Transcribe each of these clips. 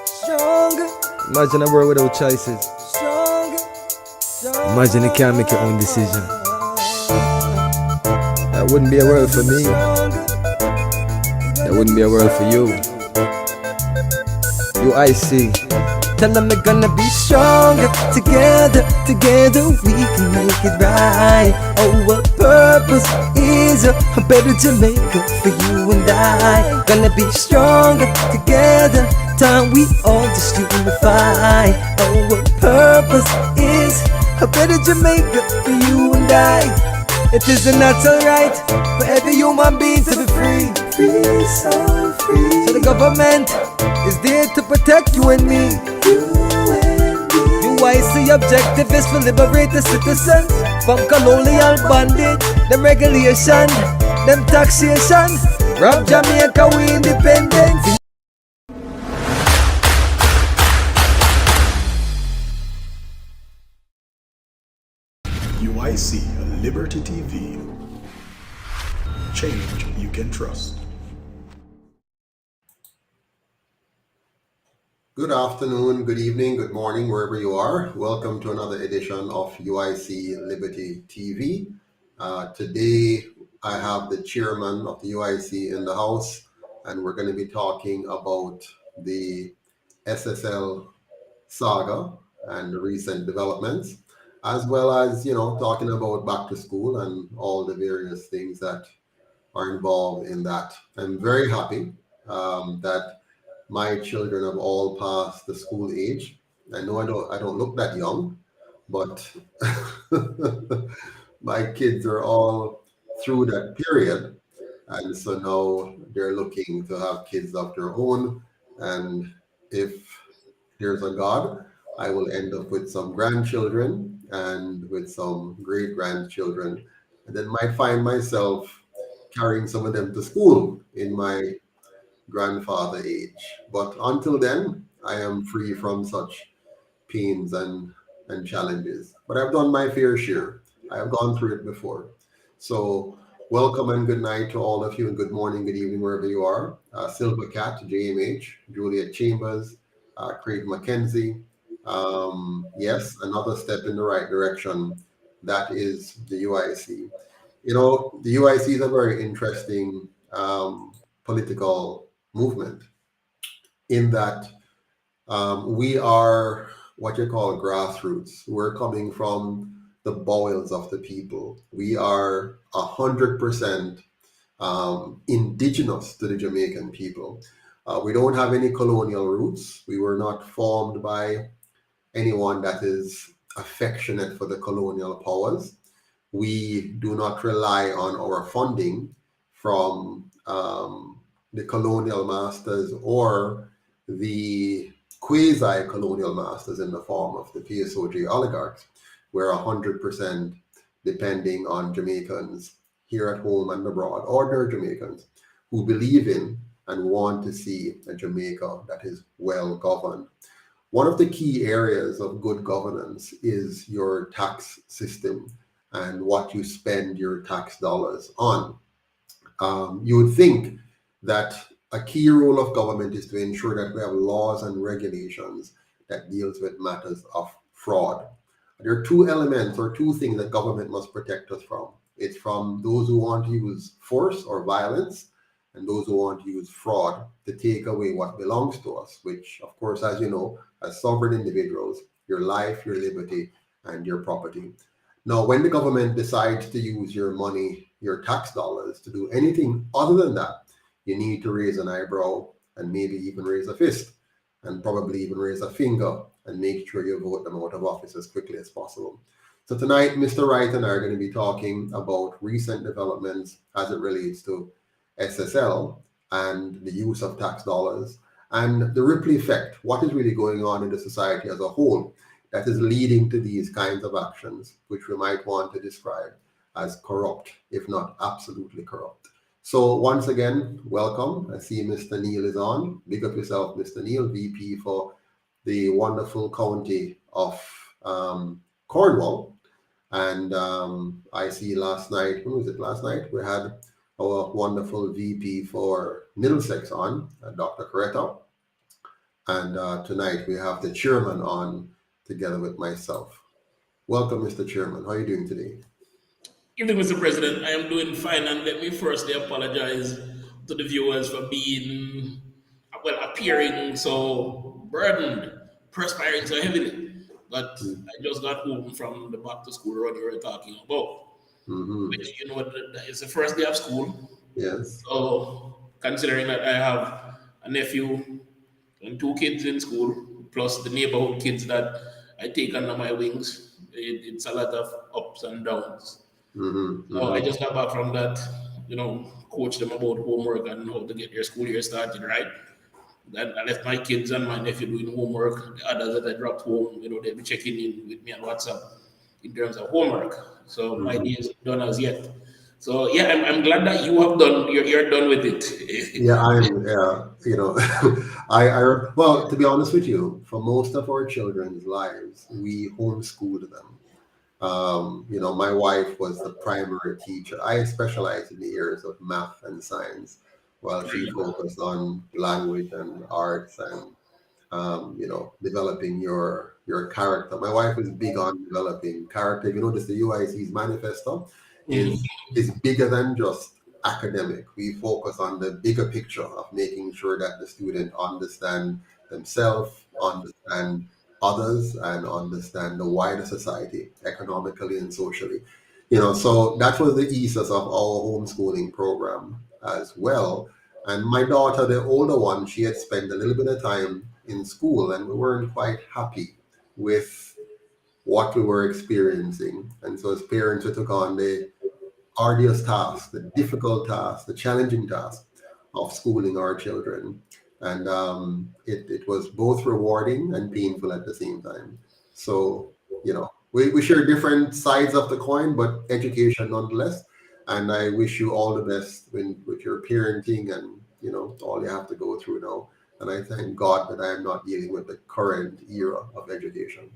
Stronger. Imagine a world without choices. Stronger. Imagine you can't make your own decision. That wouldn't be a world for me. That wouldn't be a world for you. You, I see. Tell them we're gonna be stronger. Together we can make it right. Our purpose is a better Jamaica for you and I. Gonna be stronger together. Time we all just unify. Our purpose is a better Jamaica for you and I. It is a natural right for every human being to be free. Free, so free. So the government is there to protect you and me. UIC objective is to liberate the citizens from colonial bondage, them regulation, them taxation. Rob Jamaica, we independent. UIC Liberty TV. Change you can trust. Good afternoon, good evening, good morning, wherever you are. Welcome to another edition of UIC Liberty TV. Today, I have the chairman of the UIC in the house, and we're going to be talking about the SSL saga and the recent developments, as well as, talking about back to school and all the various things that are involved in that. I'm very happy that my children have all passed the school age. I know I don't look that young, but my kids are all through that period. And so now they're looking to have kids of their own. And if there's a God, I will end up with some grandchildren and with some great grandchildren. And then might find myself carrying some of them to school in my grandfather age. But until then, I am free from such pains and challenges. But I've done my fair share. I have gone through it before. So welcome and good night to all of you, and good morning, good evening, wherever you are. Silver Cat, JMH, Juliet Chambers, Craig McKenzie. Yes, another step in the right direction. That is the UIC. The UIC is a very interesting political movement in that we are what you call grassroots. We're coming from the bowels of the people. We are 100% indigenous to the Jamaican people. We don't have any colonial roots. We were not formed by anyone that is affectionate for the colonial powers. We do not rely on our funding from the colonial masters or the quasi-colonial masters in the form of the PSOJ oligarchs. We're 100% depending on Jamaicans here at home and abroad, ordinary Jamaicans who believe in and want to see a Jamaica that is well governed. One of the key areas of good governance is your tax system and what you spend your tax dollars on. You would think that a key role of government is to ensure that we have laws and regulations that deals with matters of fraud. There are two elements or two things that government must protect us from. It's from those who want to use force or violence and those who want to use fraud to take away what belongs to us, which, of course, as you know, as sovereign individuals, your life, your liberty, and your property. Now, when the government decides to use your money, your tax dollars, to do anything other than that, you need to raise an eyebrow and maybe even raise a fist and probably even raise a finger and make sure you vote them out of office as quickly as possible. So tonight, Mr. Wright and I are going to be talking about recent developments as it relates to SSL and the use of tax dollars and the ripple effect, what is really going on in the society as a whole that is leading to these kinds of actions, which we might want to describe as corrupt, if not absolutely corrupt. So once again, welcome. I see Mr. Neil is on. Big up yourself, Mr. Neil, VP for the wonderful county of Cornwall. And I see last night, when was it last night? We had our wonderful VP for Middlesex on, Dr. Coretta. And tonight we have the chairman on together with myself. Welcome, Mr. Chairman. How are you doing today? Evening, Mr. President. I am doing fine, and let me firstly apologize to the viewers for being, well, appearing so burdened, perspiring so heavily. But I just got home from the back to school run you were talking about, Mm-hmm. which, it's the first day of school. Yes. So, considering that I have a nephew and two kids in school, plus the neighborhood kids that I take under my wings, it's a lot of ups and downs. Mm-hmm. So I Mm-hmm. just got back from that, coach them about homework and how to get their school year started, right? Then I left my kids and my nephew doing homework. The others that I dropped home, they'll be checking in with me on WhatsApp in terms of homework. So my Mm-hmm. day isn't done as yet. So yeah, I'm glad that you have done. You're done with it. Yeah, I'm, well, to be honest with you, for most of our children's lives, we homeschooled them. My wife was the primary teacher. I specialized in the areas of math and science, while she focused on language and arts and developing your character. My wife is big on developing character. If you notice the UIC's manifesto Mhm. is bigger than just academic. We focus on the bigger picture of making sure that the student understand themselves, understand others, and understand the wider society economically and socially. So that was the ethos of our homeschooling program as well. And my daughter, the older one, she had spent a little bit of time in school, and we weren't quite happy with what we were experiencing. And so, as parents, we took on the arduous task, the difficult task, the challenging task of schooling our children. And it was both rewarding and painful at the same time. So, we share different sides of the coin, but education nonetheless. And I wish you all the best with your parenting and, all you have to go through now. And I thank God that I am not dealing with the current era of education.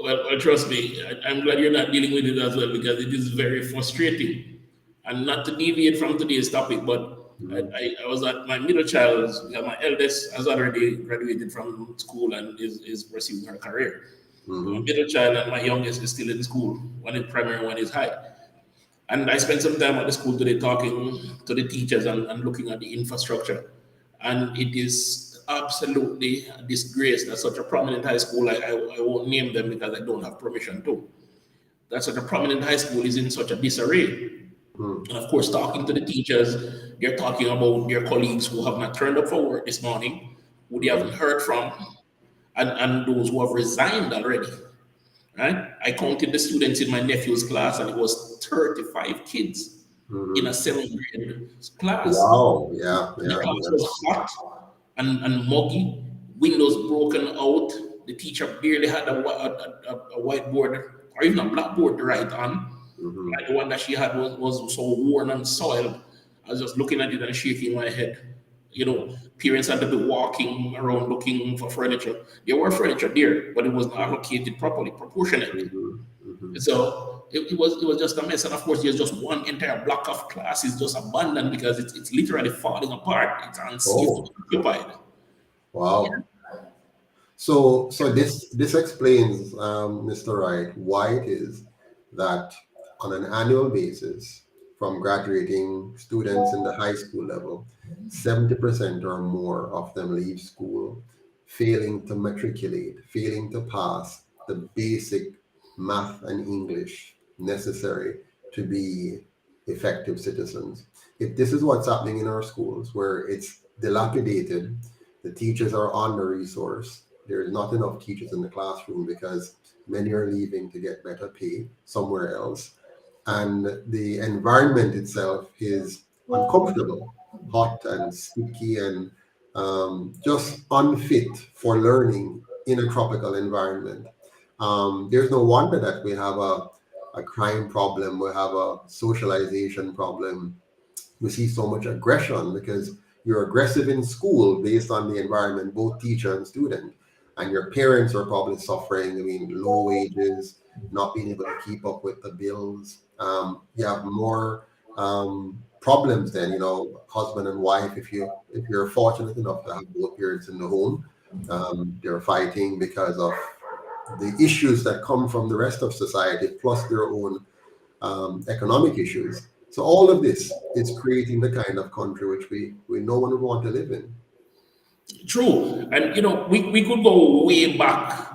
Well, trust me, I'm glad you're not dealing with it as well because it is very frustrating. And not to deviate from today's topic, but Mhm. I was at my middle child's, my eldest has already graduated from school and is pursuing her career. My Mhm. middle child and my youngest is still in school, one is primary, one is high. And I spent some time at the school today talking to the teachers and looking at the infrastructure. And it is absolutely a disgrace that such a prominent high school, I won't name them because I don't have permission to, that such a prominent high school is in such a disarray. Mhm. And of course, talking to the teachers, they're talking about their colleagues who have not turned up for work this morning, who they haven't Mhm. heard from, and those who have resigned already. Right? I counted the students in my nephew's class, and it was 35 kids in a Mhm. seventh grade class. Wow. Yeah. The Yeah. class Yeah. was hot and muggy, windows broken out. The teacher barely had a whiteboard or even a blackboard to write on. Mhm. Like the one that she had was so worn and soiled. I was just looking at it and shaking my head. Parents had to be walking around looking for furniture. There were furniture there, but it was not allocated properly, proportionately. Mhm. Mhm. So it was just a mess. And of course, there's just one entire block of classes just abandoned because it's literally falling apart. It's unsafe to Oh, be occupied. wow. So this explains, Mr. Wright, why it is that on an annual basis, from graduating students in the high school level, 70% or more of them leave school failing to matriculate, failing to pass the basic math and English necessary to be effective citizens. If this is what's happening in our schools, where it's dilapidated, the teachers are under resourced. There's not enough teachers in the classroom because many are leaving to get better pay somewhere else. And the environment itself is uncomfortable, hot and sticky, and just unfit for learning in a tropical environment. There's no wonder that we have a crime problem, we have a socialization problem, we see so much aggression because you're aggressive in school based on the environment, both teacher and student. And your parents are probably suffering. I mean, low wages, not being able to keep up with the bills. You have more. problems then, husband and wife, if you're fortunate enough to have both parents in the home, they're fighting because of the issues that come from the rest of society plus their own economic issues. So all of this is creating the kind of country which we no one would want to live in. True. And we could go way back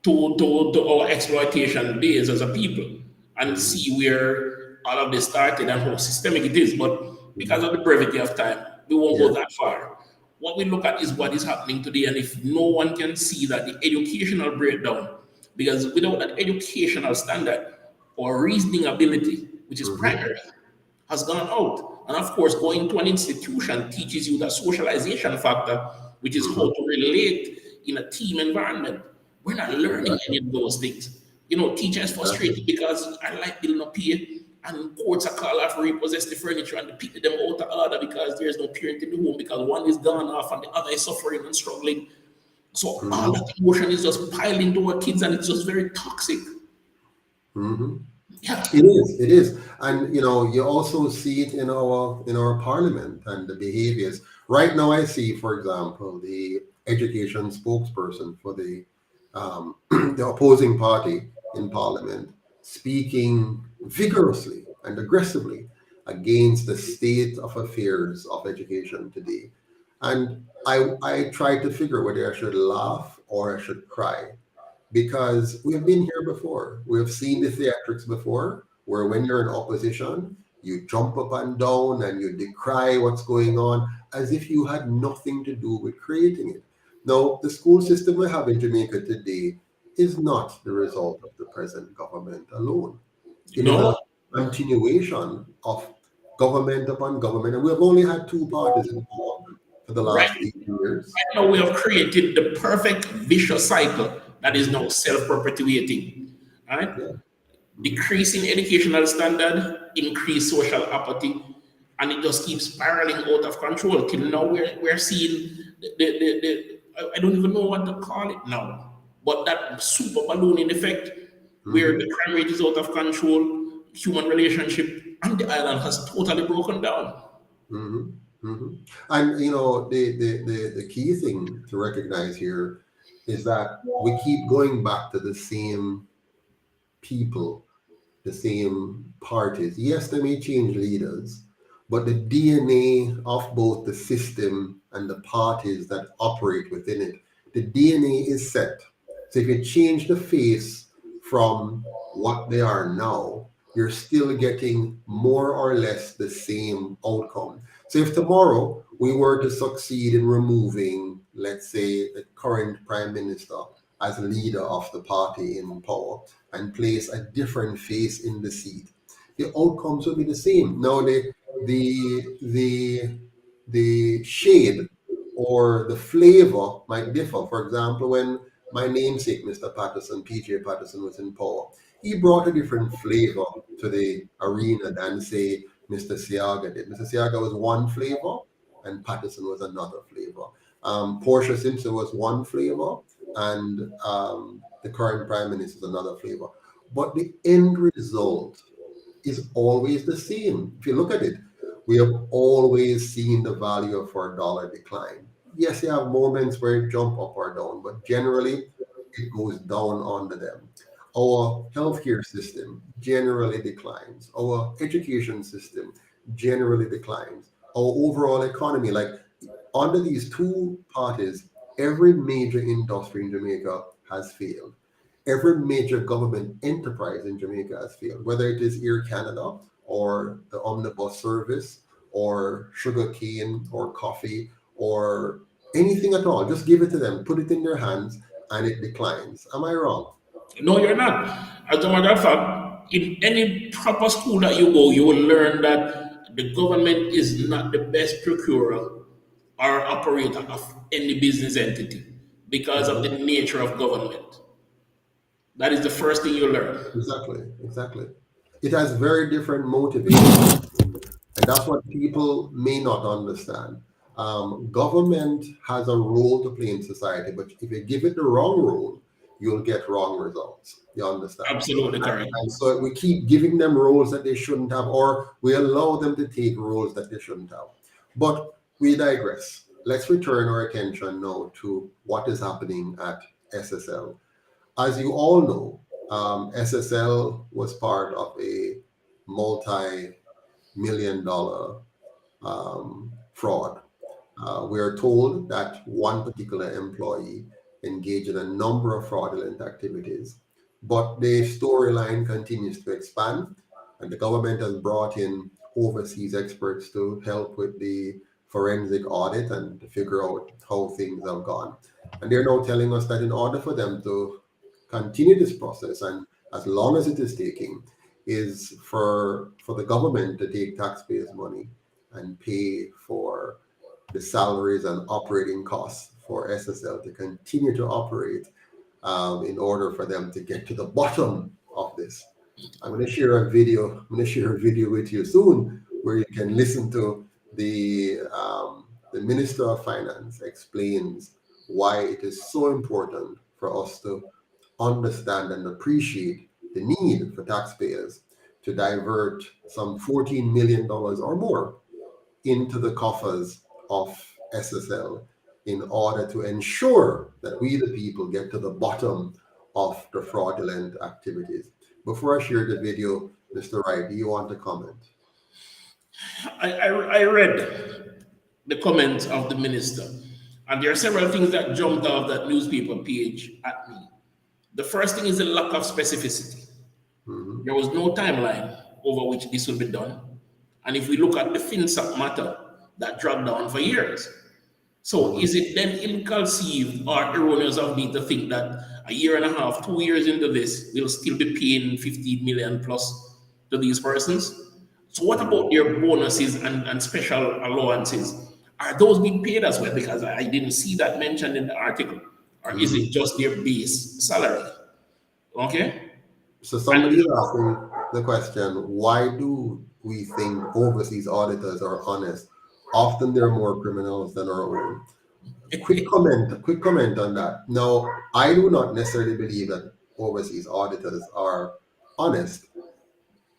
to our exploitation days as a people and see where all of this started and how systemic it is. But because of the brevity of time, we won't go Yeah. that far. What we look at is what is happening today. And if no one can see that the educational breakdown, because without that educational standard or reasoning ability, which is Mm-hmm. primary, has gone out. And of course, going to an institution teaches you the socialization factor, which is how Mm-hmm. to relate in a team environment. We're not learning Exactly. any of those things. Teachers Exactly. frustrated because I like bill no pay, and courts are called off repossess the furniture and pick them out of order because there's no parent in the home because one is gone off and the other is suffering and struggling. So all Mm-hmm. that emotion is just piling to our kids and it's just very toxic. Mm-hmm. Yeah. It is. It is, and you also see it in our parliament and the behaviors. Right now, I see, for example, the education spokesperson for the the opposing party in parliament speaking vigorously and aggressively against the state of affairs of education today, and I try to figure whether I should laugh or I should cry because we've been here before. We've seen the theatrics before, where when you're in opposition, you jump up and down and you decry what's going on as if you had nothing to do with creating it. Now, the school system we have in Jamaica today is not the result of the present government alone. It is No. a continuation of government upon government, and we've only had two parties in power for the Right. last 8 years. Now we have created the perfect vicious cycle that is now self-perpetuating. Right? Yeah. Decreasing educational standard, increased social apathy, and it just keeps spiraling out of control till now we're seeing I don't even know what to call it now, but that super ballooning effect where Mhm. the crime rate is out of control, human relationship, and the island has totally broken down. Hmm. Hmm. And the key thing to recognize here is that we keep going back to the same people, the same parties. Yes, they may change leaders, but the DNA of both the system and the parties that operate within it, the DNA is set. So if you change the face from what they are now, you're still getting more or less the same outcome. So if tomorrow we were to succeed in removing, let's say, the current prime minister as leader of the party in power, and place a different face in the seat, the outcomes will be the same. Now the shade or the flavor might differ. For example, when my namesake, Mr. Patterson, PJ Patterson, was in power, he brought a different flavor to the arena than, say, Mr. Siaga did. Mr. Siaga was one flavor, and Patterson was another flavor. Portia Simpson was one flavor, and the current prime minister is another flavor. But the end result is always the same. If you look at it, we have always seen the value of our dollar decline. Yes, you have moments where it jump up or down, but generally it goes down under them. Our healthcare system generally declines. Our education system generally declines. Our overall economy, like under these two parties, every major industry in Jamaica has failed. Every major government enterprise in Jamaica has failed, whether it is Air Canada or the omnibus service or sugarcane or coffee or anything at all. Just give it to them, put it in their hands, and it declines. Am I wrong? No, you're not. As a matter of fact, in any proper school that you go, you will learn that the government is not the best procurer or operator of any business entity because of the Mhm. nature of government. That is the first thing you learn. Exactly, exactly. It has very different motivations. And that's what people may not understand. Government has a role to play in society, but if you give it the wrong role, you'll get wrong results. You understand? Absolutely correct. And so we keep giving them roles that they shouldn't have, or we allow them to take roles that they shouldn't have. But we digress. Let's return our attention now to what is happening at SSL. As you all know, SSL was part of a multi-million dollar fraud. We are told that one particular employee engaged in a number of fraudulent activities, but the storyline continues to expand, and the government has brought in overseas experts to help with the forensic audit and to figure out how things have gone. And they're now telling us that in order for them to continue this process, and as long as it is taking, is for the government to take taxpayers' money and pay for the salaries and operating costs for SSL to continue to operate in order for them to get to the bottom of this. I'm going to share a video. I'm going to share a video with you soon where you can listen to the Minister of Finance explains why it is so important for us to understand and appreciate the need for taxpayers to divert some $14 million or more into the coffers of SSL in order to ensure that we, the people, get to the bottom of the fraudulent activities. Before I share the video, Mr. Wright, do you want to comment? I read the comments of the minister, and there are several things that jumped off that newspaper page at me. The first thing is the lack of specificity. Mm-hmm. There was no timeline over which this will be done. And if we look at the FinSAC matter, that dragged on for years. So is it then ill-conceived or erroneous of me to think that a year and a half, 2 years into this, we'll still be paying 15 million plus to these persons? So what about their bonuses and special allowances? Are those being paid as well? Because I didn't see that mentioned in the article. Or is it just their base salary? Okay? So somebody is asking the question, why do we think overseas auditors are honest? Often they're more criminals than our own. Quick comment on that. Now, I do not necessarily believe that overseas auditors are honest,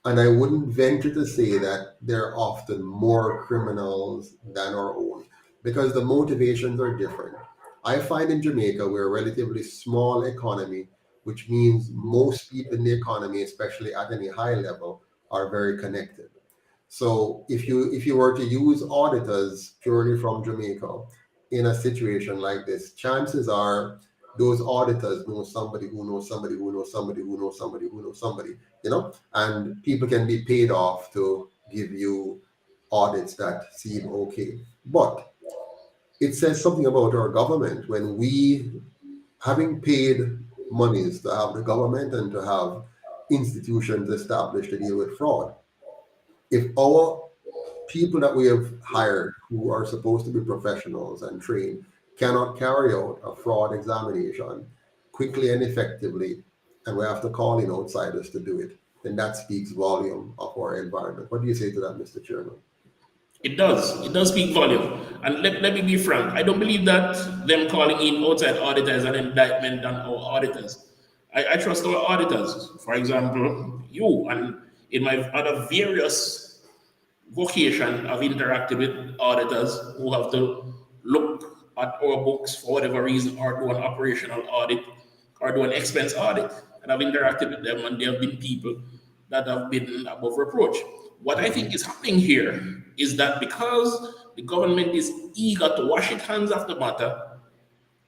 and I wouldn't venture to say that they're often more criminals than our own because the motivations are different. I find in Jamaica we're a relatively small economy, which means most people in the economy, especially at any high level, are very connected. So if you were to use auditors purely from Jamaica in a situation like this, chances are those auditors know somebody who knows somebody who knows somebody who knows somebody who knows somebody, and people can be paid off to give you audits that seem okay. But it says something about our government when we, having paid monies to have the government and to have institutions established to deal with fraud, if our people that we have hired who are supposed to be professionals and trained cannot carry out a fraud examination quickly and effectively, and we have to call in outsiders to do it, then that speaks volume of our environment. What do you say to that, Mr. Chairman? It does. It does speak volume. And let me be frank. I don't believe that them calling in outside auditors an indictment on our auditors. I trust our auditors. For example, you and in my other various vocation, I've interacted with auditors who have to look at our books for whatever reason or do an operational audit or do an expense audit. And I've interacted with them and there have been people that have been above reproach. What I think is happening here is that because the government is eager to wash its hands of the matter,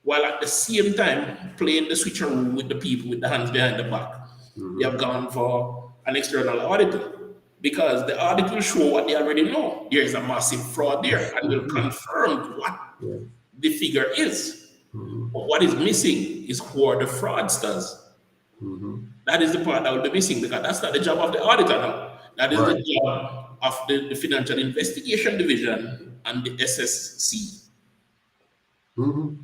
while at the same time playing the switcheroo with the people with the hands behind the back, they have gone for an external auditor because the audit will show what they already know. There is a massive fraud there and will confirm what the figure is. But what is missing is who are the fraudsters. That is the part that will be missing because that's not the job of the auditor now. That is the job of the Financial Investigation Division and the SSC.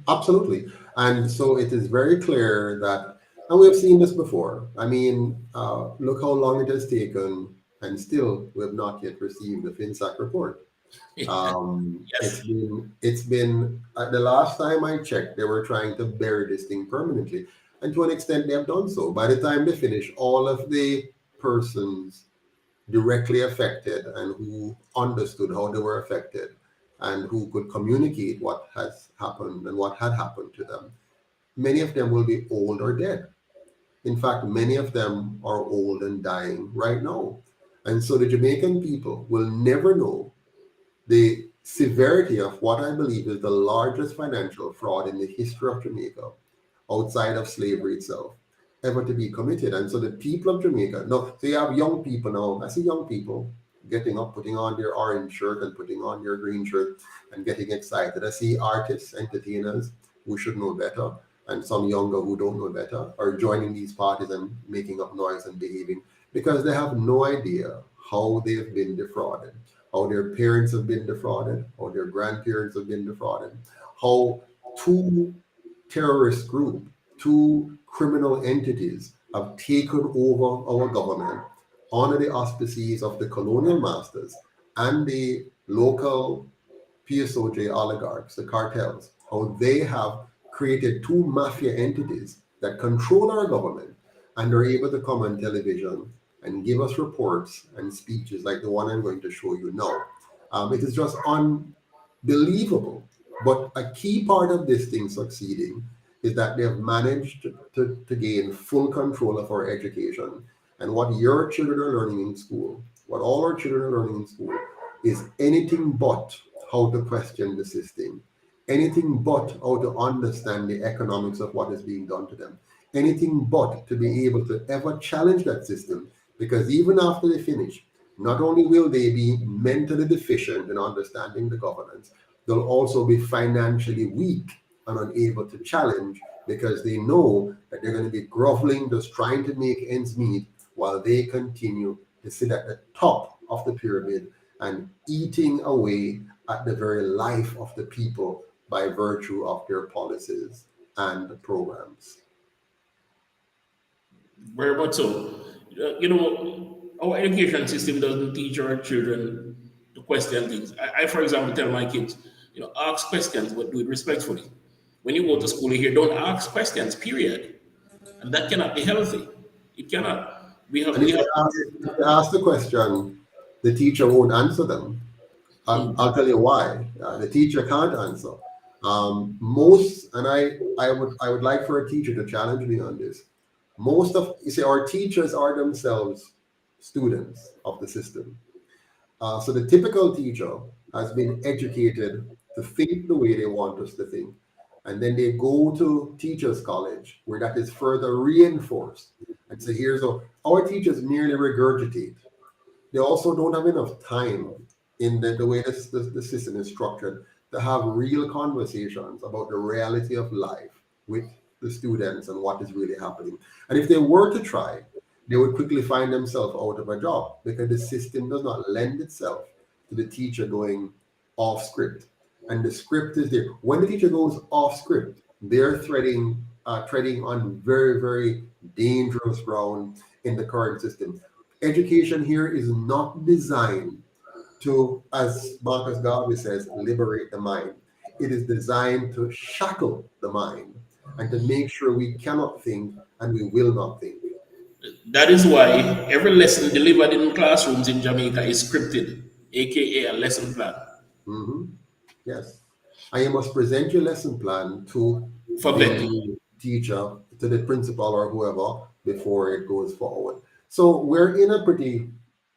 Absolutely. And so it is very clear that, and we have seen this before. I mean, look how long it has taken, and still we have not yet received the FinSAC report. Yes. It's been the last time I checked, they were trying to bury this thing permanently. And to an extent, they have done so. By the time they finish, all of the persons directly affected and who understood how they were affected and who could communicate what has happened and what had happened to them, many of them will be old or dead. In fact, many of them are old and dying right now. And so the Jamaican people will never know the severity of what I believe is the largest financial fraud in the history of Jamaica, outside of slavery itself, ever to be committed. And so the people of Jamaica, no, so you have young people now. I see young people getting up, putting on their orange shirt and putting on their green shirt and getting excited. I see artists, entertainers who should know better, and some younger who don't know better are joining these parties and making up noise and behaving because they have no idea how they have been defrauded, how their parents have been defrauded, how their grandparents have been defrauded, how two terrorist group, two criminal entities have taken over our government under the auspices of the colonial masters and the local PSOJ oligarchs, the cartels, how they have created two mafia entities that control our government and are able to come on television and give us reports and speeches like the one I'm going to show you now. It is just unbelievable. But a key part of this thing succeeding is that they have managed to gain full control of our education. And what your children are learning in school, what all our children are learning in school, is anything but how to question the system, anything but how to understand the economics of what is being done to them, anything but to be able to ever challenge that system. Because even after they finish, not only will they be mentally deficient in understanding the governance, they'll also be financially weak and unable to challenge because they know that they're going to be groveling, just trying to make ends meet while they continue to sit at the top of the pyramid and eating away at the very life of the people by virtue of their policies and programs. Very much so. Our education system doesn't teach our children to question things. For example, tell my kids, ask questions, but do it respectfully. When you go to school here, don't ask questions, period. And that cannot be healthy. It cannot. And if you ask the question, the teacher won't answer them. I'll tell you why. The teacher can't answer. I would like for a teacher to challenge me on this. Our teachers are themselves students of the system. So the typical teacher has been educated to think the way they want us to think. And then they go to teachers' college where that is further reinforced. And so our teachers merely regurgitate. They also don't have enough time in the way the system is structured to have real conversations about the reality of life with the students and what is really happening. And if they were to try, they would quickly find themselves out of a job because the system does not lend itself to the teacher going off script. And the script is there. When the teacher goes off script, they're treading on very, very dangerous ground in the current system. Education here is not designed to, as Marcus Garvey says, liberate the mind. It is designed to shackle the mind and to make sure we cannot think and we will not think. That is why every lesson delivered in classrooms in Jamaica is scripted, aka a lesson plan. Mm-hmm. Yes. And you must present your lesson plan to For vetting. the teacher, to the principal or whoever before it goes forward. So we're in a pretty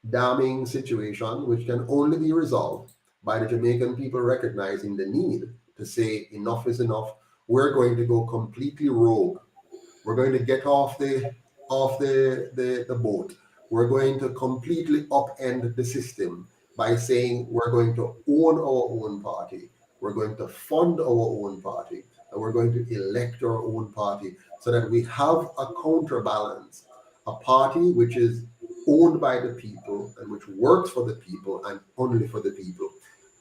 damning situation which can only be resolved by the Jamaican people recognizing the need to say enough is enough. We're going to go completely rogue. We're going to get off the boat. We're going to completely upend the system by saying we're going to own our own party. We're going to fund our own party, and we're going to elect our own party so that we have a counterbalance, a party which is owned by the people and which works for the people and only for the people.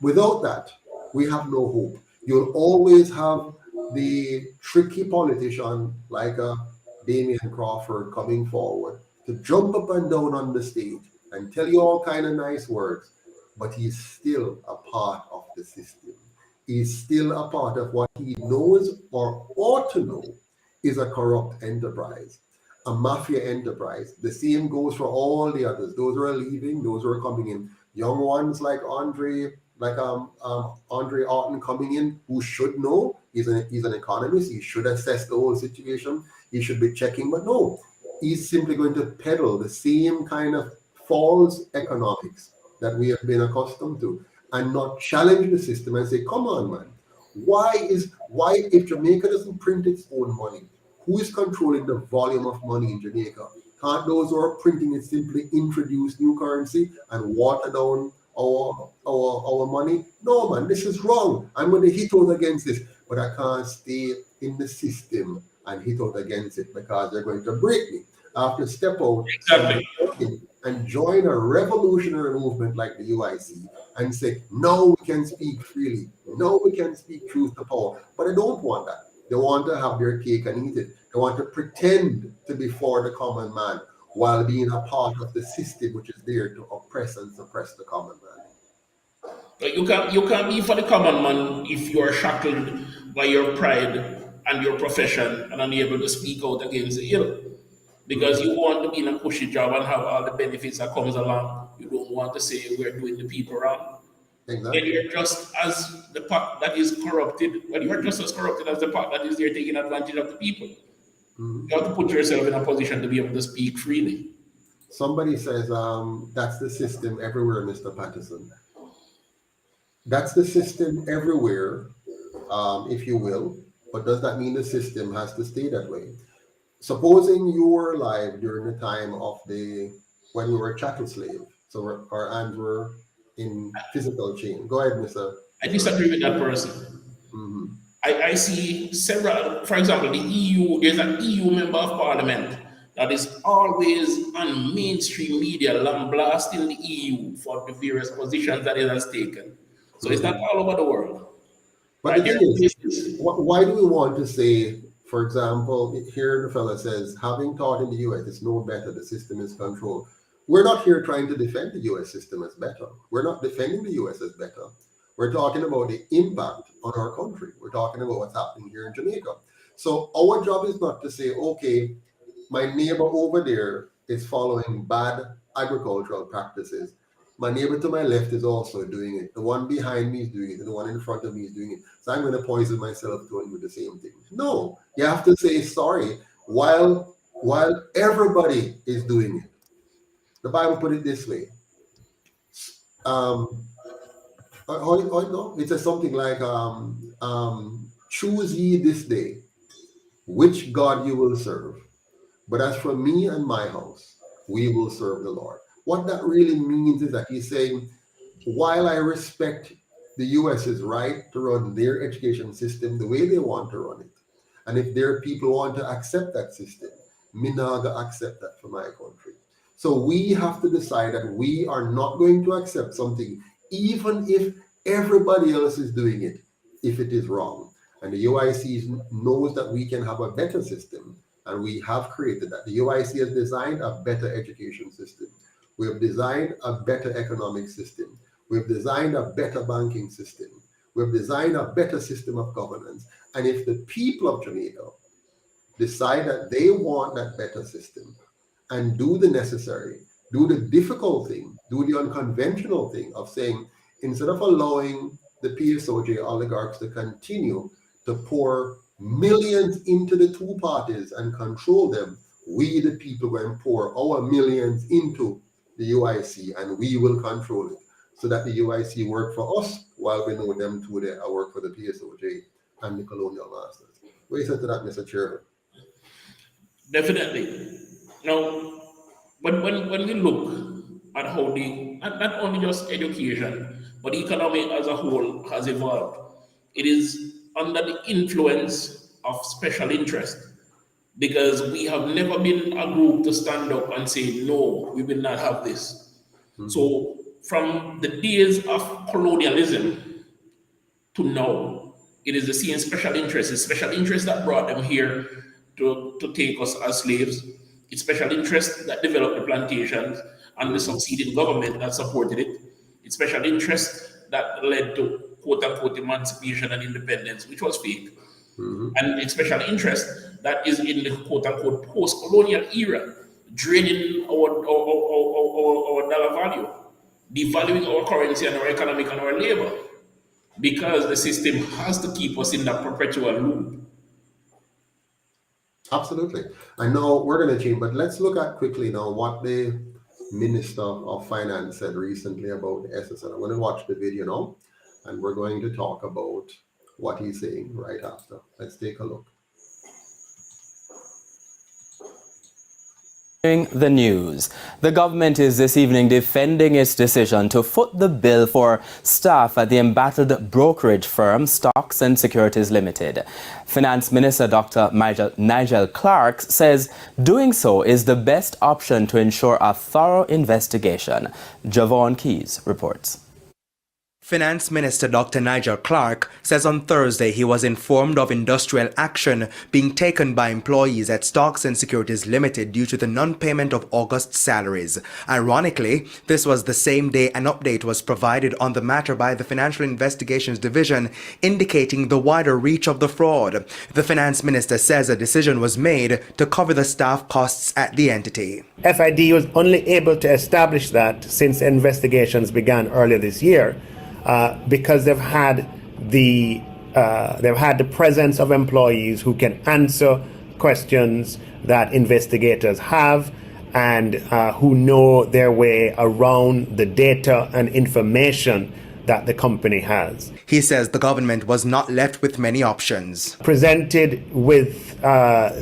Without that, we have no hope. You'll always have the tricky politician like a Damian Crawford coming forward to jump up and down on the stage and tell you all kind of nice words, but he's still a part of the system. He's still a part of what he knows or ought to know is a corrupt enterprise, a mafia enterprise. The same goes for all the others. Those who are leaving, those who are coming in. Young ones like Andre Orton coming in, who should know. He's an economist. He should assess the whole situation. He should be checking, but no, he's simply going to peddle the same kind of false economics that we have been accustomed to, and not challenge the system and say, come on, man, why if Jamaica doesn't print its own money, who is controlling the volume of money in Jamaica? Can't those who are printing it simply introduce new currency and water down our money? No, man, this is wrong. I'm going to hit out against this, but I can't stay in the system and hit out against it because they're going to break me. I have to step out Exactly. and join a revolutionary movement like the UIC and say, no, we can speak freely. No, we can speak truth to power. But I don't want that. They want to have their cake and eat it. They want to pretend to be for the common man while being a part of the system which is there to oppress and suppress the common man. But you can't be for the common man if you are shackled by your pride and your profession and unable to speak out against the ill. Because you want to be in a cushy job and have all the benefits that comes along. You don't want to say we're doing the people wrong. Then Exactly. you're just as the part that is corrupted, well, you're just as corrupted as the part that is there taking advantage of the people. Mhm. You have to put yourself in a position to be able to speak freely. Somebody says, that's the system everywhere, Mr. Patterson. That's the system everywhere, if you will. But does that mean the system has to stay that way? Supposing you were alive during the time of when we were chattel slave, so our hands were in physical chain. Go ahead, I Mr. Ray. disagree with that person. Mhm. I see several, for example, the EU, there's an EU member of parliament that is always on mainstream media lambasting the EU for the various positions that it has taken. So it's not Mhm. all over the world. But Right the there thing are is, places. why do we want to say, for example, here the fella says, having taught in the US, it's no better, the system is controlled. We're not here trying to defend the US system as better. We're not defending the US as better. We're talking about the impact on our country. We're talking about what's happening here in Jamaica. So our job is not to say, okay, my neighbor over there is following bad agricultural practices. My neighbor to my left is also doing it. The one behind me is doing it, and the one in front of me is doing it. So I'm going to poison myself doing with the same thing. No, you have to say sorry while everybody is doing it. The Bible put it this way. Um, no, it says something like, choose ye this day which God you will serve. But as for me and my house, we will serve the Lord. What that really means is that he's saying, while I respect the US's right to run their education system the way they want to run it, and if their people want to accept that system, me not gonna accept that for my country. So we have to decide that we are not going to accept something, even if everybody else is doing it, if it is wrong. And the UIC knows that we can have a better system, and we have created that. The UIC has designed a better education system. We have designed a better economic system. We've designed a better banking system. We've designed a better system of governance. And if the people of Jamaica decide that they want that better system and do the necessary, do the difficult thing, do the unconventional thing of saying, instead of allowing the PSOJ oligarchs to continue to pour millions into the two parties and control them, we, the people, will pour our millions into the UIC and we will control it so that the UIC work for us while we know them too they work for the PSOJ and the colonial masters. What do you say to that, Mr. Chairman? Definitely. Now, when we look at how not only just education, but the economy as a whole has evolved, it is under the influence of special interest because we have never been a group to stand up and say, no, we will not have this. Mhm. So, from the days of colonialism to now, it is the same special interest. It's special interest that brought them here to take us as slaves. It's special interest that developed the plantations and the Mhm. succeeding government that supported it. It's special interest that led to quote unquote emancipation and independence, which was fake. Mhm. And it's special interest that is in the quote-unquote post-colonial era, draining our dollar value, devaluing our currency and our economic and our labor, because the system has to keep us in that perpetual loop. Absolutely. I know we're going to change, but let's look at quickly now what the Minister of Finance said recently about the SSL. I'm going to watch the video now, and we're going to talk about what he's saying right after. Let's take a look. The news. The government is this evening defending its decision to foot the bill for staff at the embattled brokerage firm Stocks and Securities Limited. Finance Minister Dr. Nigel Clark says doing so is the best option to ensure a thorough investigation. Javon Keys reports. Finance Minister Dr. Nigel Clark says on Thursday he was informed of industrial action being taken by employees at Stocks and Securities Limited due to the non-payment of August's salaries. Ironically, this was the same day an update was provided on the matter by the Financial Investigations Division, indicating the wider reach of the fraud. The Finance Minister says a decision was made to cover the staff costs at the entity. FID was only able to establish that since investigations began earlier this year. Because they've had the presence of employees who can answer questions that investigators have and who know their way around the data and information that the company has. He says the government was not left with many options. Presented with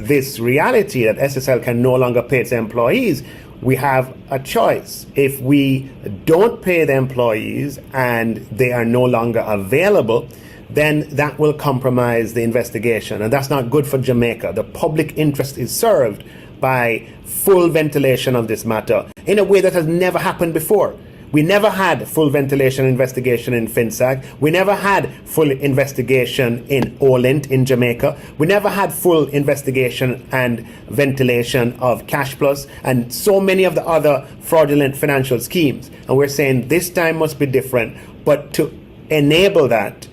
this reality that SSL can no longer pay its employees, we have a choice. If we don't pay the employees and they are no longer available, then that will compromise the investigation. And that's not good for Jamaica. The public interest is served by full ventilation of this matter in a way that has never happened before. We never had full ventilation investigation in FinSAC. We never had full investigation in Olint in Jamaica. We never had full investigation and ventilation of Cash Plus and so many of the other fraudulent financial schemes. And we're saying this time must be different. But to enable that,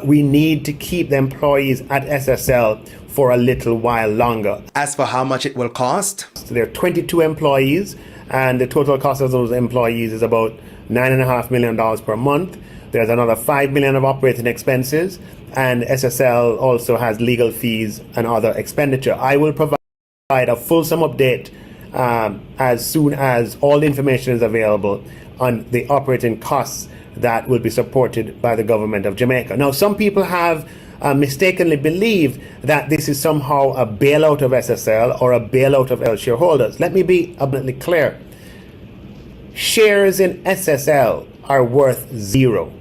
we need to keep the employees at SSL for a little while longer. As for how much it will cost? So there are 22 employees. And the total cost of those employees is about $9.5 million per month. There's another $5 million of operating expenses, and SSL also has legal fees and other expenditure. I will provide a fulsome update as soon as all the information is available on the operating costs that will be supported by the government of Jamaica. Now, some people have mistakenly believed that this is somehow a bailout of SSL or a bailout of L shareholders. Let me be abundantly clear. Shares in SSL are worth zero,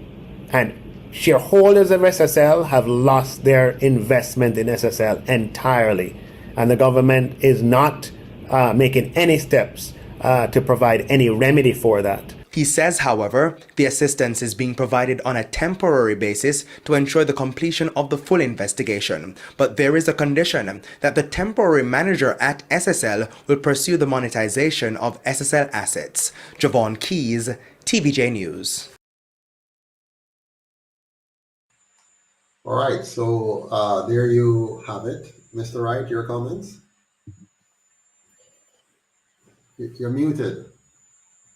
and shareholders of SSL have lost their investment in SSL entirely, and the government is not making any steps to provide any remedy for that. He says, however, the assistance is being provided on a temporary basis to ensure the completion of the full investigation. But there is a condition that the temporary manager at SSL will pursue the monetization of SSL assets. Javon Keys, TVJ News. All right, so there you have it. Mr. Wright, your comments? You're muted.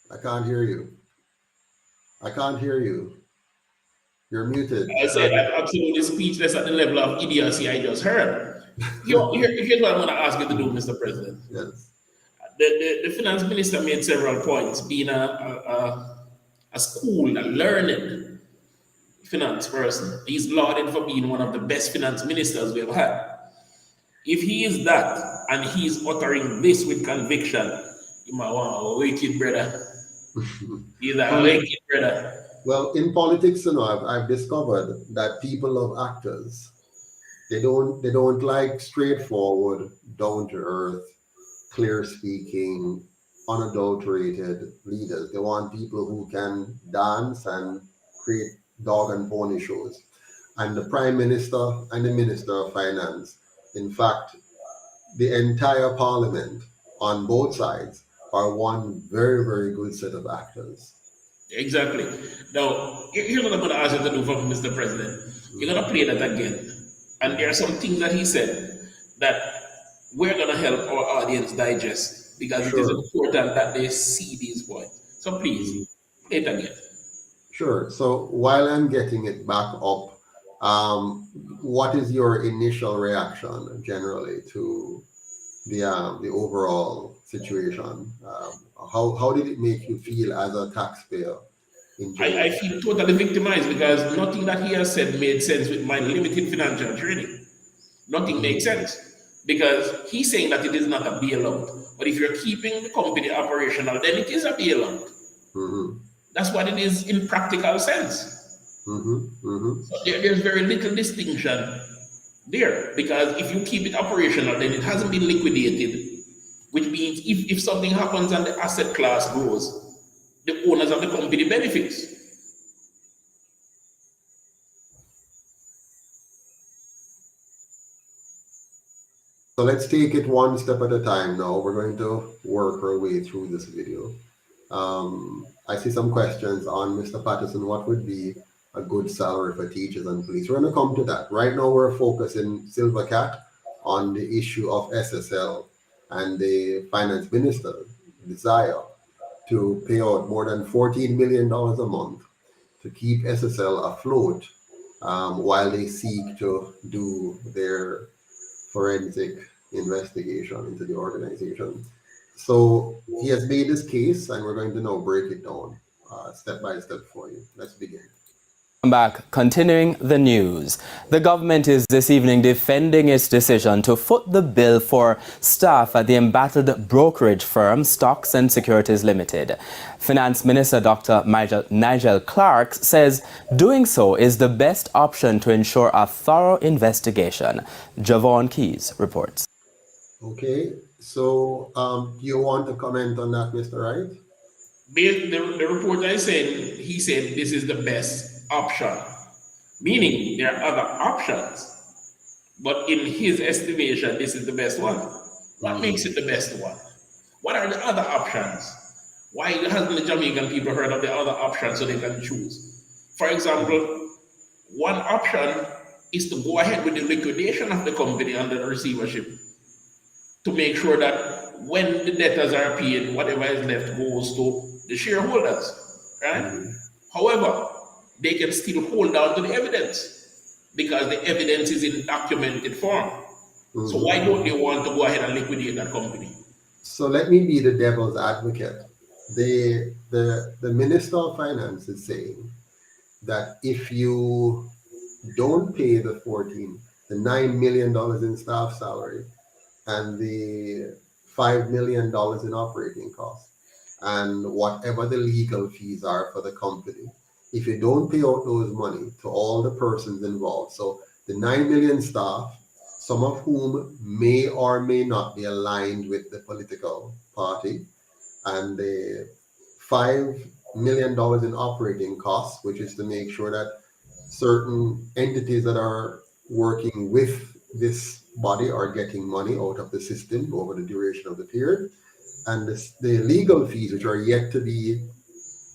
I can't hear you. I can't hear you. You're muted. I said I'm absolutely speechless at the level of idiocy I just heard. Here's what I'm going to ask you to do, Mr. President. Yes. The finance minister made several points, being a school, a learned finance person. He's lauded for being one of the best finance ministers we've had. If he is that, and he's uttering this with conviction, you might want a wicked brother. He's a wicked brother. Well, in politics, I've discovered that people love actors. They don't like straightforward, down to earth, clear speaking, unadulterated leaders. They want people who can dance and create dog and pony shows. And the Prime Minister and the Minister of Finance, in fact, the entire Parliament on both sides are one very, very good set of actors. Exactly. Now, here's what I'm going to ask you to do for Mr. President. You're going to play that again. And there are some things that he said that we're going to help our audience digest because it is Sure. important that they see these points. So please, play it again. Sure. So while I'm getting it back up, what is your initial reaction generally to the overall situation? How did it make you feel as a taxpayer in I Jamaica? feel totally victimized because nothing that he has said made sense with my limited financial training. Nothing makes sense because he's saying that it is not a bailout. But if you're keeping the company operational, then it is a bailout. Mm-hmm. That's what it is in practical sense. Mm-hmm. Mm-hmm. So there's very little distinction there because if you keep it operational, then it hasn't been liquidated, which means if something happens and the asset class grows, the owners of the company benefits. So let's take it one step at a time now. We're going to work our way through this video. I see some questions on Mr. Patterson. What would be a good salary for teachers and police? We're going to come to that. Right now, we're focusing Silvercat on the issue of SSL and the finance minister desire to pay out more than $14 million a month to keep SSL afloat while they seek to do their forensic investigation into the organization. So he has made his case, and we're going to now break it down step by step for you. Let's begin. Back, continuing the news. The government is this evening defending its decision to foot the bill for staff at the embattled brokerage firm Stocks and Securities Limited. Finance Minister Dr. Nigel Clark says doing so is the best option to ensure a thorough investigation. Javon Keys reports. Okay, so you want to comment on that, Mr. Wright? The report I said, he said this is the best option, meaning there are other options. But in his estimation, this is the best one. What makes it the best one? What are the other options? Why hasn't the Jamaican people heard of the other options so they can choose? For example, one option is to go ahead with the liquidation of the company under the receivership to make sure that when the debtors are paid, whatever is left goes to the shareholders, right? However, they can still hold on to the evidence because the evidence is in documented form. So why don't they want to go ahead and liquidate that company? So let me be the devil's advocate. The Minister of Finance is saying that if you don't pay the $9 million in staff salary and the $5 million in operating costs and whatever the legal fees are for the company, if you don't pay out those money to all the persons involved, so the 9 million staff, some of whom may or may not be aligned with the political party, and the $5 million in operating costs, which is to make sure that certain entities that are working with this body are getting money out of the system over the duration of the period, and the legal fees, which are yet to be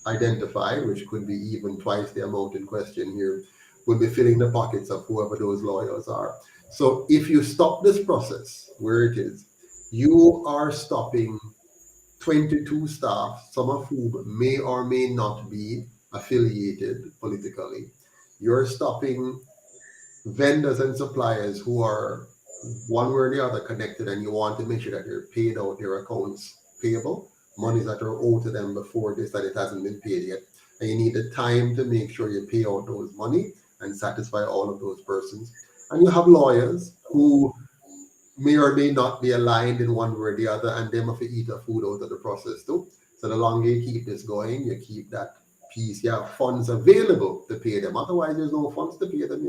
identified, which could be even twice the amount in question here, will be filling the pockets of whoever those lawyers are. So if you stop this process where it is, you are stopping 22 staff, some of whom may or may not be affiliated politically. You're stopping vendors and suppliers who are one way or the other connected, and you want to make sure that they're paid out their accounts payable, monies that are owed to them before this, that it hasn't been paid yet. And you need the time to make sure you pay out those money and satisfy all of those persons. And you have lawyers who may or may not be aligned in one way or the other, and they must eat a food out of the process too. So the longer you keep this going, you keep that piece, you have funds available to pay them. Otherwise, there's no funds to pay them,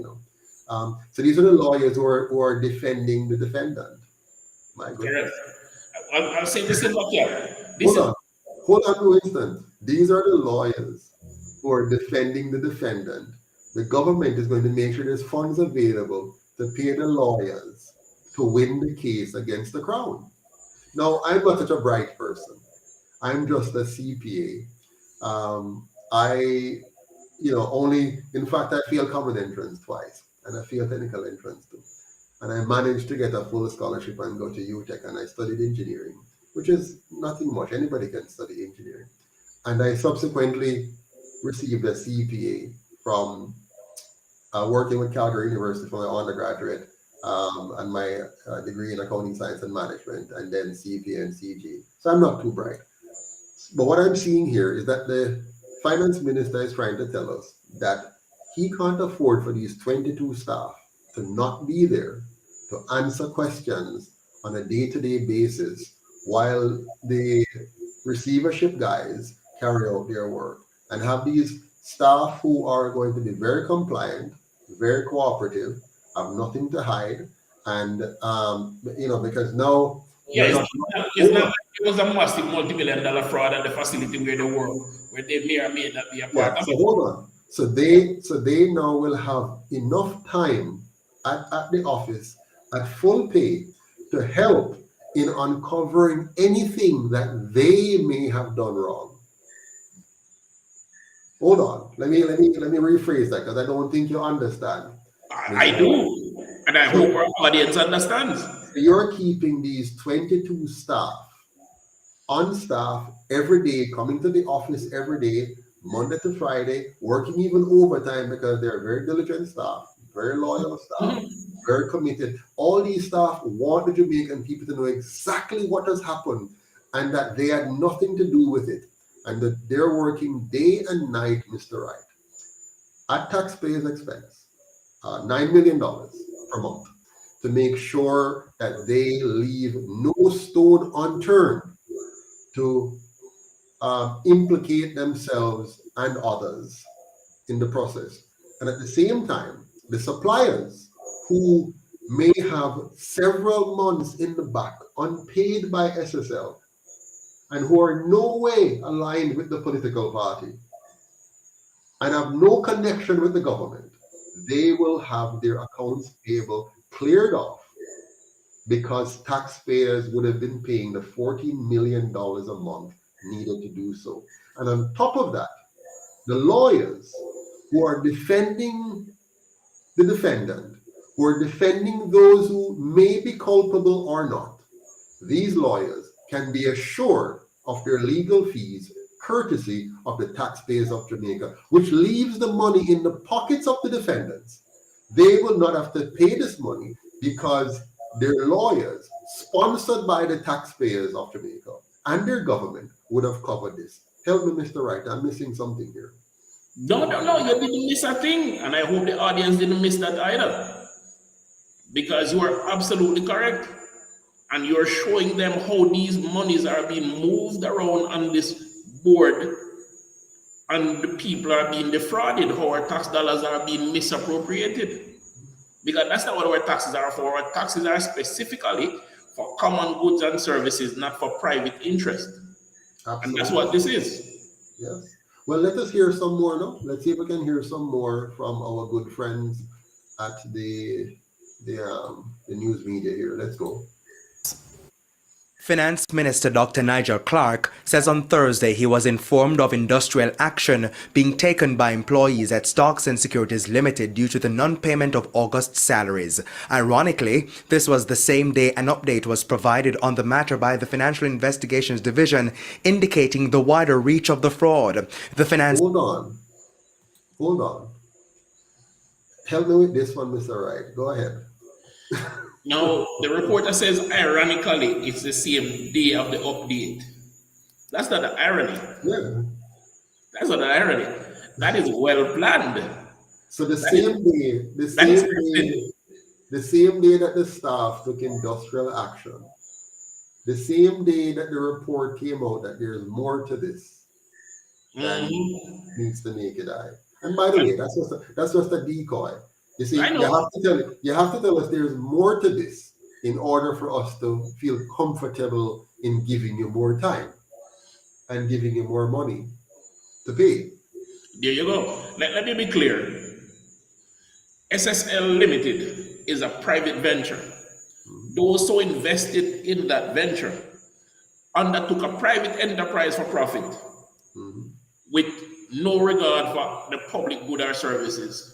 So these are the lawyers who are defending the defendant. My goodness. Correct. I'll say this in Bakia. Hold on to instant. These are the lawyers who are defending the defendant. The government is going to make sure there's funds available to pay the lawyers to win the case against the crown. Now, I'm not such a bright person. I'm just a CPA. In fact, I failed common entrance twice, and I failed technical entrance too. and I managed to get a full scholarship and go to UTech, and I studied engineering, which is nothing much. Anybody can study engineering. And I subsequently received a CPA from working with Calgary University for my undergraduate and my degree in accounting science and management, and then CPA and CG. So I'm not too bright. But what I'm seeing here is that the finance minister is trying to tell us that he can't afford for these 22 staff to not be there to answer questions on a day-to-day basis while the receivership guys carry out their work, and have these staff who are going to be very compliant, very cooperative, have nothing to hide, and because now Yeah, you're not. it's not like it was a massive multi-million-dollar fraud at the facility where they work, where they may or may not be a part Yeah, of so it. hold on. So they now will have enough time at the office at full pay to help in uncovering anything that they may have done wrong. Hold on. Let me rephrase that, because I don't think you understand. I do, and I hope our audience understands. So you're keeping these 22 staff on staff every day, coming to the office every day, Monday to Friday, working even overtime because they're very diligent staff, very loyal staff, very committed. All these staff want the Jamaican people to know exactly what has happened and that they had nothing to do with it, and that they're working day and night, Mr. Wright, at taxpayers' expense, $9 million per month, to make sure that they leave no stone unturned to implicate themselves and others in the process. And at the same time, the suppliers who may have several months in the back unpaid by SSL and who are no way aligned with the political party and have no connection with the government, they will have their accounts payable cleared off, because taxpayers would have been paying the $14 million a month needed to do so. And on top of that, the lawyers who are defending the defendant, who are defending those who may be culpable or not, these lawyers can be assured of their legal fees courtesy of the taxpayers of Jamaica, which leaves the money in the pockets of the defendants. They will not have to pay this money because their lawyers, sponsored by the taxpayers of Jamaica and their government, would have covered this. Help me, Mr. Wright, I'm missing something here. No, you didn't miss a thing, and I hope the audience didn't miss that either, because you are absolutely correct, and you're showing them how these monies are being moved around on this board, and the people are being defrauded, how our tax dollars are being misappropriated. Because that's not what our taxes are for. Our taxes are specifically for common goods and services, not for private interest. Absolutely. And that's what this is. Yes. Well, let us hear some more now. Let's see if we can hear some more from our good friends at the news media here. Let's go. Finance Minister Dr. Nigel Clark says on Thursday he was informed of industrial action being taken by employees at Stocks and Securities Limited due to the non-payment of August salaries. Ironically, this was the same day an update was provided on the matter by the Financial Investigations Division, indicating the wider reach of the fraud. The finance... Hold on. Help me with this one, Mr. Wright. Go ahead. Now, the reporter says, ironically, it's the same day of the update. That's not the irony. Yeah. That's not the irony. That is well planned. So the same day that the staff took industrial action, the same day that the report came out that there's more to this than meets the naked eye. And by the way, that's just a decoy. You see, you have to tell us there's more to this in order for us to feel comfortable in giving you more time and giving you more money to pay. There you go. Let me be clear. SSL Limited is a private venture. Those who invested in that venture undertook a private enterprise for profit with no regard for the public good or services.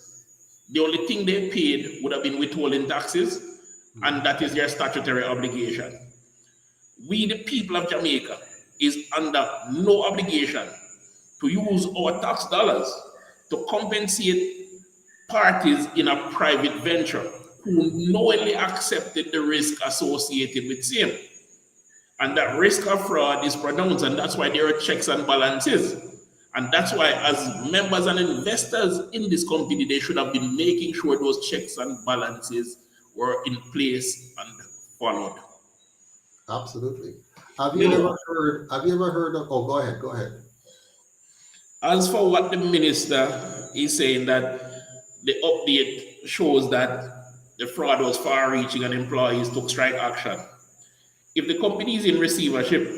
The only thing they paid would have been withholding taxes and that is their statutory obligation. We, the people of Jamaica, is under no obligation to use our tax dollars to compensate parties in a private venture who knowingly accepted the risk associated with same. And that risk of fraud is pronounced, and that's why there are checks and balances. And that's why, as members and investors in this company, they should have been making sure those checks and balances were in place and followed. Absolutely. Have you ever heard of, oh, go ahead. As for what the minister is saying, that the update shows that the fraud was far reaching and employees took strike action. If the company is in receivership,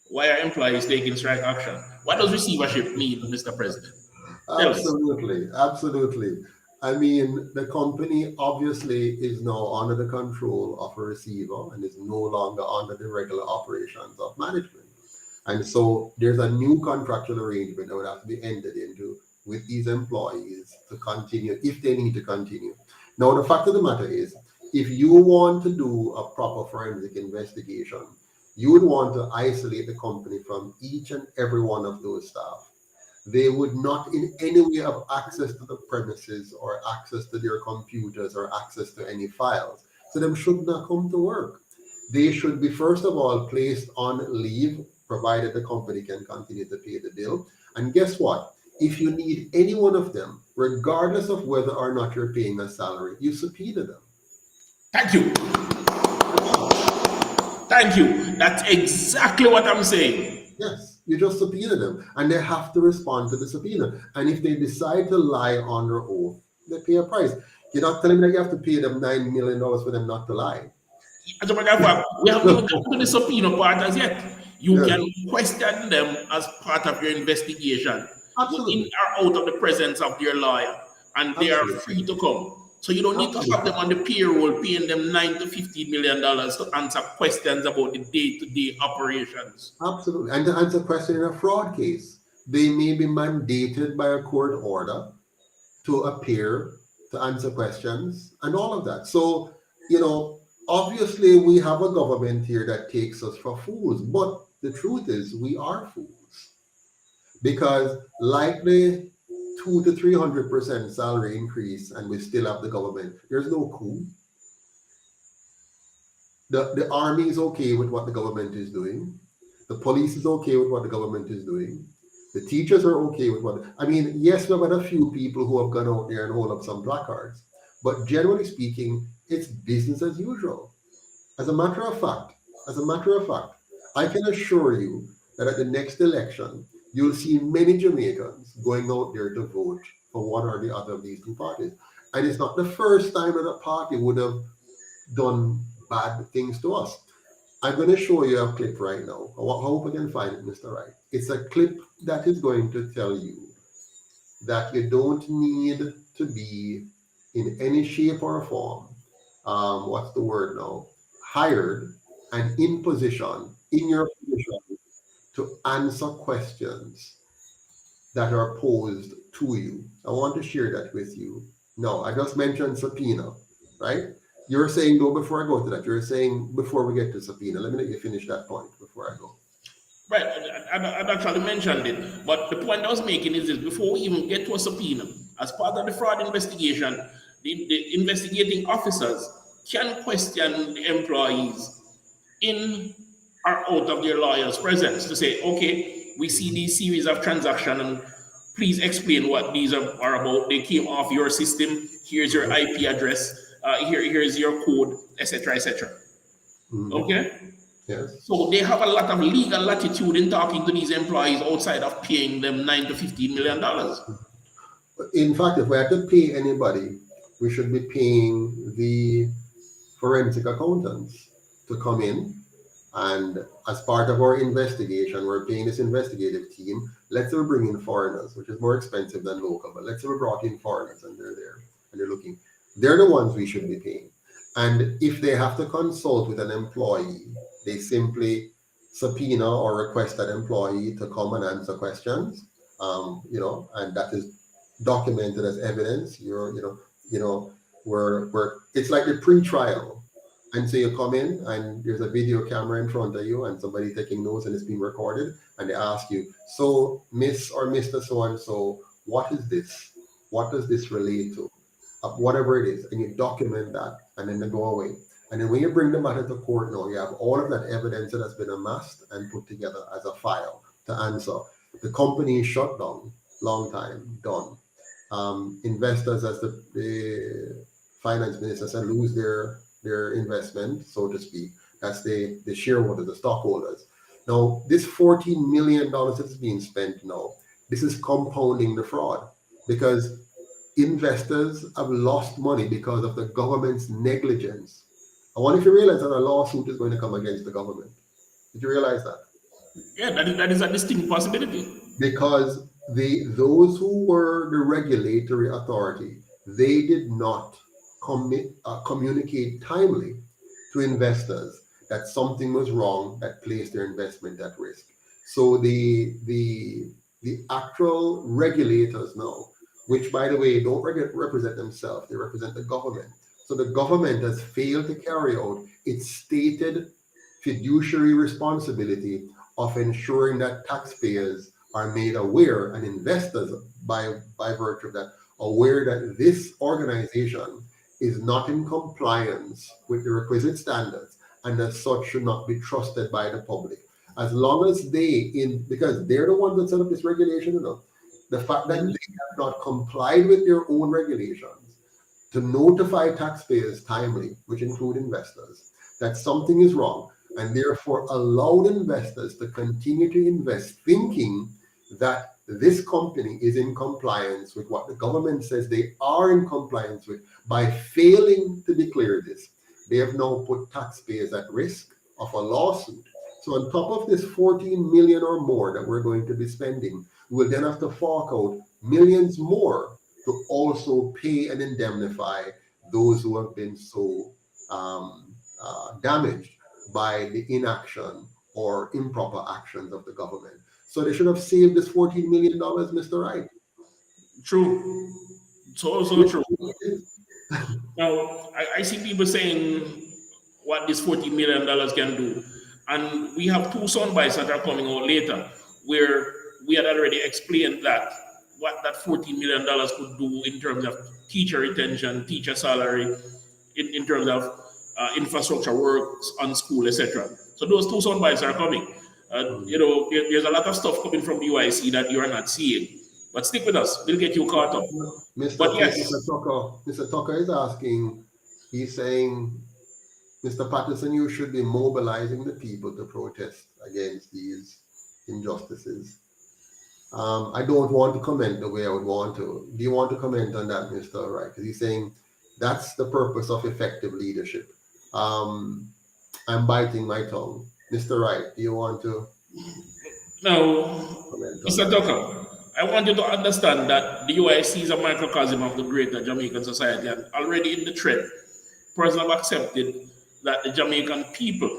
why are employees taking strike action? What does receivership mean, Mr. President? Absolutely. I mean, the company obviously is now under the control of a receiver and is no longer under the regular operations of management. And so there's a new contractual arrangement that would have to be entered into with these employees to continue, if they need to continue. Now, the fact of the matter is, if you want to do a proper forensic investigation, you would want to isolate the company from each and every one of those staff. They would not in any way have access to the premises or access to their computers or access to any files. So them should not come to work. They should be, first of all, placed on leave, provided the company can continue to pay the bill. And guess what? If you need any one of them, regardless of whether or not you're paying a salary, you subpoena them. Thank you. Thank you. That's exactly what I'm saying. Yes, you just subpoena them and they have to respond to the subpoena. And if they decide to lie under oath, they pay a price. You're not telling me that you have to pay them $9 million for them not to lie. As a matter of fact, we haven't even gotten to the subpoena part as yet. You can question them as part of your investigation. Absolutely. In or out of the presence of their lawyer, and they are free to come. So you don't need to have them on the payroll paying them $9 to $15 million to answer questions about the day-to-day operations. Absolutely. And to answer questions in a fraud case, they may be mandated by a court order to appear, to answer questions, and all of that. So, obviously we have a government here that takes us for fools, but the truth is we are fools. Because like the 200 to 300% salary increase and we still have the government, there's no coup. The army is okay with what the government is doing. The police is okay with what the government is doing. The teachers are okay with what, yes, we've had a few people who have gone out there and hold up some placards, but generally speaking, it's business as usual. As a matter of fact, I can assure you that at the next election, you'll see many Jamaicans going out there to vote for one or the other of these two parties. And it's not the first time that a party would have done bad things to us. I'm going to show you a clip right now. I hope I can find it, Mr. Wright. It's a clip that is going to tell you that you don't need to be in any shape or form, hired and in position, in your position, to answer questions that are posed to you. I want to share that with you. No, I just mentioned subpoena, right? You're saying, though, before I go to that, you're saying before we get to subpoena, let me let you finish that point before I go. Right, I've actually mentioned it, but the point I was making is this: before we even get to a subpoena, as part of the fraud investigation, the investigating officers can question the employees in or out of their lawyer's presence to say, okay, we see these series of transactions and please explain what these are about. They came off your system. Here's your IP address. Here's your code, etc., etc. Okay? Yes. So they have a lot of legal latitude in talking to these employees outside of paying them $9 to $15 million. In fact, if we had to pay anybody, we should be paying the forensic accountants to come in. And as part of our investigation, we're paying this investigative team. Let's say we bring in foreigners, which is more expensive than local, but let's say we brought in foreigners and they're there and they're looking. They're the ones we should be paying. And if they have to consult with an employee, they simply subpoena or request that employee to come and answer questions, and that is documented as evidence. where it's like the pre-trial. And so you come in and there's a video camera in front of you and somebody taking notes and it's being recorded and they ask you, so Miss or Mr. So-and-so, what is this? What does this relate to? Whatever it is, and you document that and then they go away. And then when you bring the matter to court now, you have all of that evidence that has been amassed and put together as a file to answer. The company is shut down, long time, done. Investors, as the finance minister said, lose their investment, so to speak. That's the shareholders, the stockholders. Now, this $14 million that's being spent now, this is compounding the fraud because investors have lost money because of the government's negligence. I wonder if you realize that a lawsuit is going to come against the government. Did you realize that? Yeah, that is a distinct possibility. Because those who were the regulatory authority, they did not communicate timely to investors that something was wrong that placed their investment at risk. So the actual regulators now, which by the way don't represent themselves, they represent the government. So the government has failed to carry out its stated fiduciary responsibility of ensuring that taxpayers are made aware and investors by virtue of that aware that this organization is not in compliance with the requisite standards and as such should not be trusted by the public. As long as because they're the ones that set up this regulation, the fact that they have not complied with their own regulations to notify taxpayers timely, which include investors, that something is wrong, and therefore allowed investors to continue to invest thinking that this company is in compliance with what the government says they are in compliance with. By failing to declare this, they have now put taxpayers at risk of a lawsuit. So on top of this 14 million or more that we're going to be spending, we will then have to fork out millions more to also pay and indemnify those who have been so damaged by the inaction or improper actions of the government. So they should have saved this $14 million, Mr. Wright. True. So true. Now, I see people saying what this $40 million can do. And we have two sound bites that are coming out later where we had already explained that what that $14 million could do in terms of teacher retention, teacher salary, in terms of infrastructure works on school, etc. So those two sound bites are coming. There's a lot of stuff coming from the UIC that you are not seeing. But stick with us. We'll get you caught up. Mr. Tucker is asking, he's saying, Mr. Patterson, you should be mobilizing the people to protest against these injustices. I don't want to comment the way I would want to. Do you want to comment on that, Mr. Wright? Because he's saying that's the purpose of effective leadership. I'm biting my tongue. Mr. Wright, do you want to? No, Mr. Tucker, I want you to understand that the UIC is a microcosm of the greater Jamaican society, and already in the trend, persons have accepted that the Jamaican people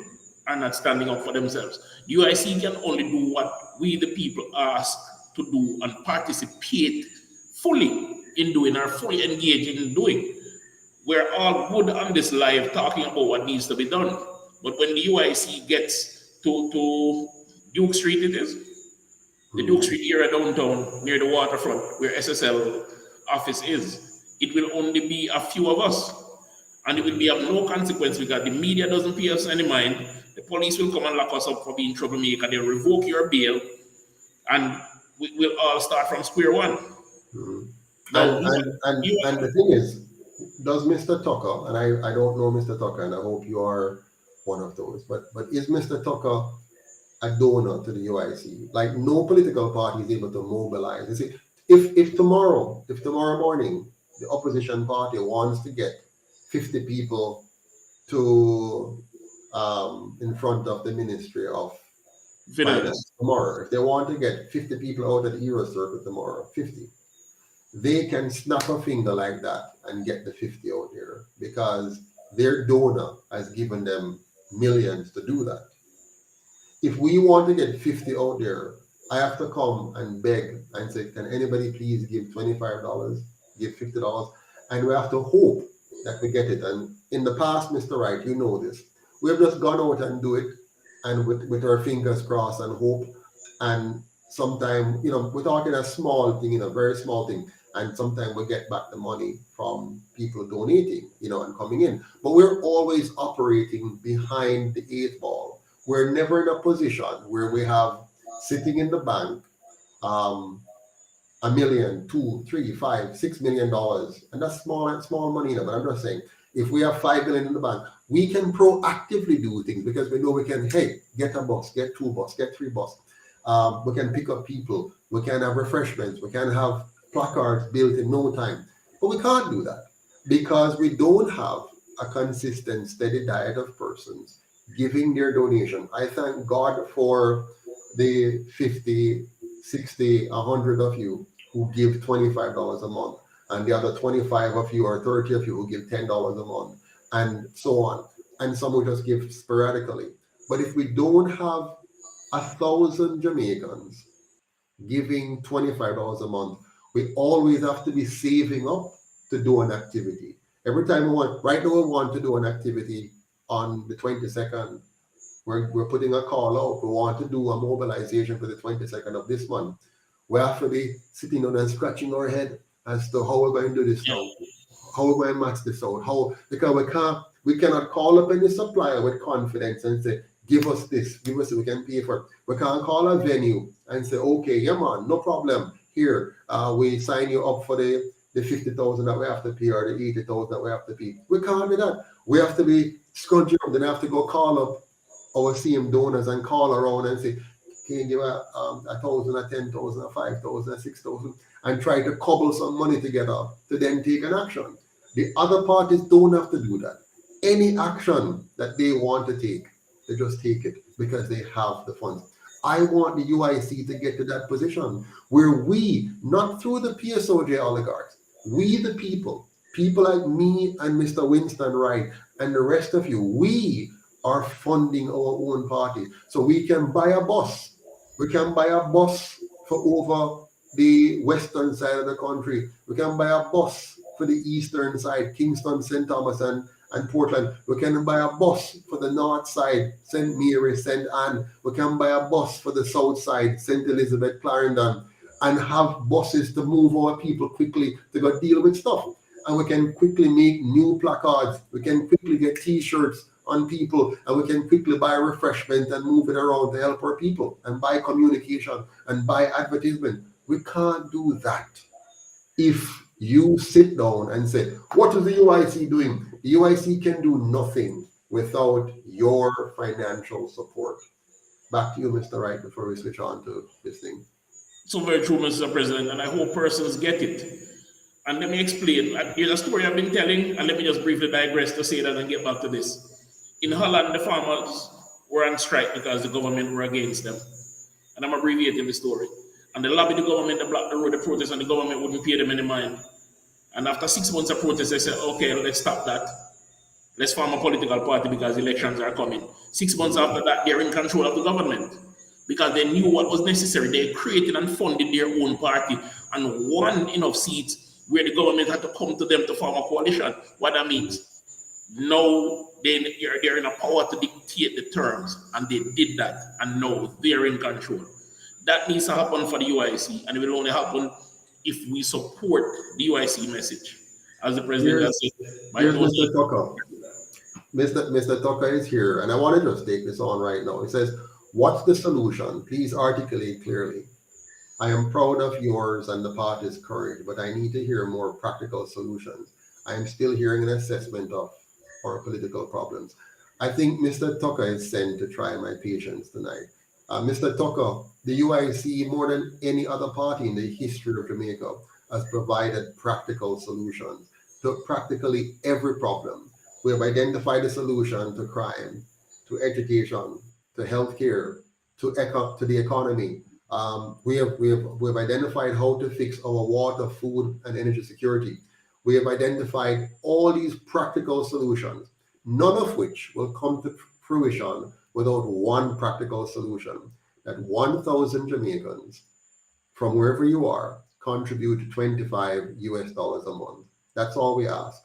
are not standing up for themselves. The UIC can only do what we, the people, ask to do and participate fully in doing or fully engaged in doing. We're all good on this live talking about what needs to be done. But when the UIC gets to Duke Street, it is the Duke Street area downtown near the waterfront where SSL office is, it will only be a few of us. And it will be of no consequence because the media doesn't pay us any mind. The police will come and lock us up for being troublemaker. They'll revoke your bail and we'll all start from square one. Now, and the thing is, does Mr. Tucker, and I don't know Mr. Tucker, and I hope you are one of those, but is Mr. Tucker a donor to the UIC? Like, no political party is able to mobilize. You see, if tomorrow morning the opposition party wants to get 50 people to in front of the Ministry of Finance tomorrow, if they want to get 50 people out at the Euro Circle tomorrow, 50, they can snap a finger like that and get the 50 out there because their donor has given them millions to do that. If we want to get 50 out there, I have to come and beg and say, can anybody please give $25, give $50? And we have to hope that we get it. And in the past, Mr. Wright, you know this, we have just gone out and do it, and with our fingers crossed and hope. And sometimes, we're talking a small thing, very small thing. And sometimes we get back the money from people donating, and coming in. But we're always operating behind the eight ball. We're never in a position where we have sitting in the bank $1 million, $2, $3, $5, $6 million, and that's small money. But I'm just saying, if we have $5 million in the bank, we can proactively do things because we know we can. Hey, get a bus, get 2 bus, get 3 bus. We can pick up people. We can have refreshments. We can have placards built in no time. But we can't do that because we don't have a consistent, steady diet of persons giving their donation. I thank God for the 50, 60, 100 of you who give $25 a month, and the other 25 of you or 30 of you who give $10 a month, and so on. And some will just give sporadically. But if we don't have 1,000 Jamaicans giving $25 a month, we always have to be saving up to do an activity. Every time right now we want to do an activity on the 22nd. We're putting a call out. We want to do a mobilization for the 22nd of this month. We have to be sitting down and scratching our head as to how we're going to do this now. How we're going to match this out. Because we cannot call up any supplier with confidence and say, give us this, we can pay for it. We can't call a venue and say, okay, yeah man, no problem. Here, we sign you up for the 50,000 that we have to pay or the 80,000 that we have to pay. We can't do that. We have to be scrunching up. Then I have to go call up our CM donors and call around and say, can you give a 1,000, a 10,000, a 5,000, a 6,000, and try to cobble some money together to then take an action. The other parties don't have to do that. Any action that they want to take, they just take it because they have the funds. I want the UIC to get to that position where we, not through the PSOJ oligarchs, we the people like me and Mr. Winston Wright and the rest of you, we are funding our own party. So we can buy a bus. We can buy a bus for over the western side of the country. We can buy a bus for the eastern side, Kingston, St. Thomas, and Portland. We can buy a bus for the north side, St. Mary, St. Anne. We can buy a bus for the south side, St. Elizabeth, Clarendon, and have buses to move our people quickly to go deal with stuff. And we can quickly make new placards. We can quickly get T-shirts on people, and we can quickly buy refreshment and move it around to help our people and buy communication and buy advertisement. We can't do that if you sit down and say, what is the UIC doing? The UIC can do nothing without your financial support. Back to you, Mr. Wright, before we switch on to this thing. So very true, Mr. President, and I hope persons get it. And let me explain. Here's a story I've been telling, and let me just briefly digress to say that and get back to this. In Holland, the farmers were on strike because the government were against them. And I'm abbreviating the story. And they lobbied the government, they blocked the road, the protest, and the government wouldn't pay them any mind. And after 6 months of protest, they said, okay, let's stop that. Let's form a political party because elections are coming. 6 months after that, they're in control of the government because they knew what was necessary. They created and funded their own party and won enough seats where the government had to come to them to form a coalition. What that means? Now they're in a power to dictate the terms, and they did that, and now they're in control. That needs to happen for the UIC, and it will only happen if we support the UIC message. As the president has said, here's Mr. Tucker. Mr. Tucker is here, and I want to just take this on right now. He says, what's the solution? Please articulate clearly. I am proud of yours and the party's courage, but I need to hear more practical solutions. I am still hearing an assessment of our political problems. I think Mr. Tucker is sent to try my patience tonight. Mr. Tucker, the UIC, more than any other party in the history of Jamaica, has provided practical solutions to practically every problem. We have identified a solution to crime, to education, to healthcare, to the economy. We have identified how to fix our water, food, and energy security. We have identified all these practical solutions, none of which will come to fruition without one practical solution, that 1,000 Jamaicans from wherever you are contribute $25 US a month. That's all we ask.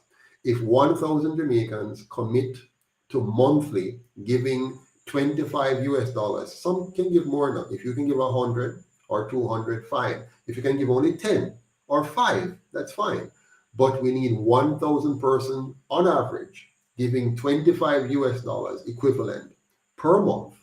if 1,000 Jamaicans commit to monthly giving $25, some can give more now. If you can give 100 or 200, fine. If you can give only 10 or 5, that's fine. But we need 1,000 person on average giving $25 equivalent per month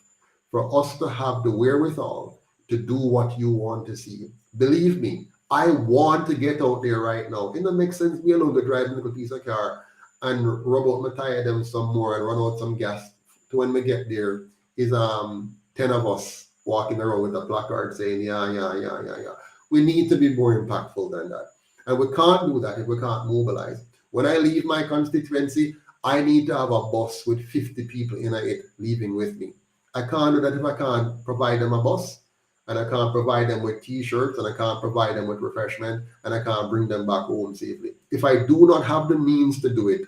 for us to have the wherewithal to do what you want to see. Believe me, I want to get out there right now. It doesn't make sense me alone to drive a little piece of car and rub out my tire them some more and run out some gas. To when we get there is 10 of us walking around with a placard saying, yeah. We need to be more impactful than that. And we can't do that if we can't mobilize. When I leave my constituency, I need to have a bus with 50 people in it leaving with me. I can't do that if I can't provide them a bus, and I can't provide them with t-shirts, and I can't provide them with refreshment, and I can't bring them back home safely. If I do not have the means to do it,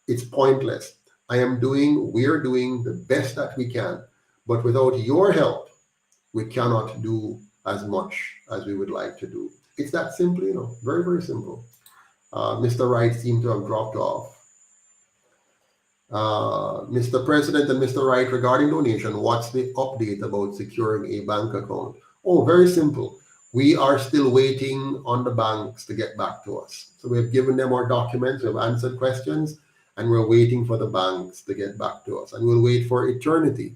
it's pointless. We're doing the best that we can, but without your help, we cannot do as much as we would like to do. It's that simple, very, very simple. Mr. Wright seemed to have dropped off. Mr. President and Mr. Wright, regarding donation, what's the update about securing a bank account? Oh, very simple. We are still waiting on the banks to get back to us. So we've given them our documents, we've answered questions, and we're waiting for the banks to get back to us. And we'll wait for eternity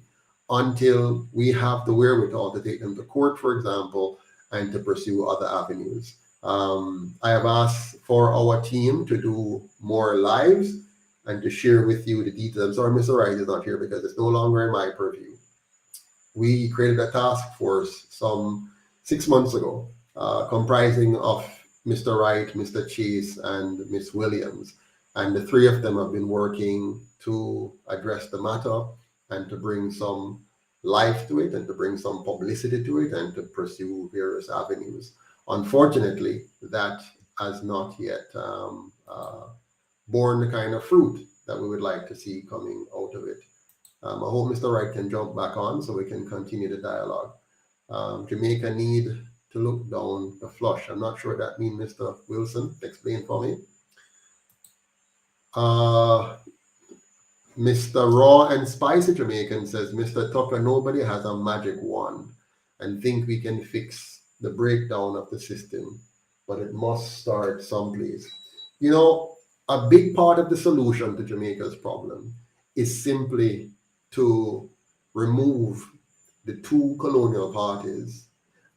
until we have the wherewithal to take them to court, for example, and to pursue other avenues. I have asked for our team to do more lives and to share with you the details. I'm sorry, Mr. Wright is not here because it's no longer in my purview. We created a task force some 6 months ago, comprising of Mr. Wright, Mr. Chase, and Ms. Williams. And the three of them have been working to address the matter and to bring some life to it and to bring some publicity to it and to pursue various avenues. Unfortunately, that has not yet borne the kind of fruit that we would like to see coming out of it. I hope Mr. Wright can jump back on so we can continue the dialogue. Jamaica need to look down the flush. I'm not sure what that means, Mr. Wilson. Explain for me. Mr. Raw and Spicy Jamaican says, Mr. Tucker, nobody has a magic wand and think we can fix the breakdown of the system, but it must start someplace. A big part of the solution to Jamaica's problem is simply to remove the two colonial parties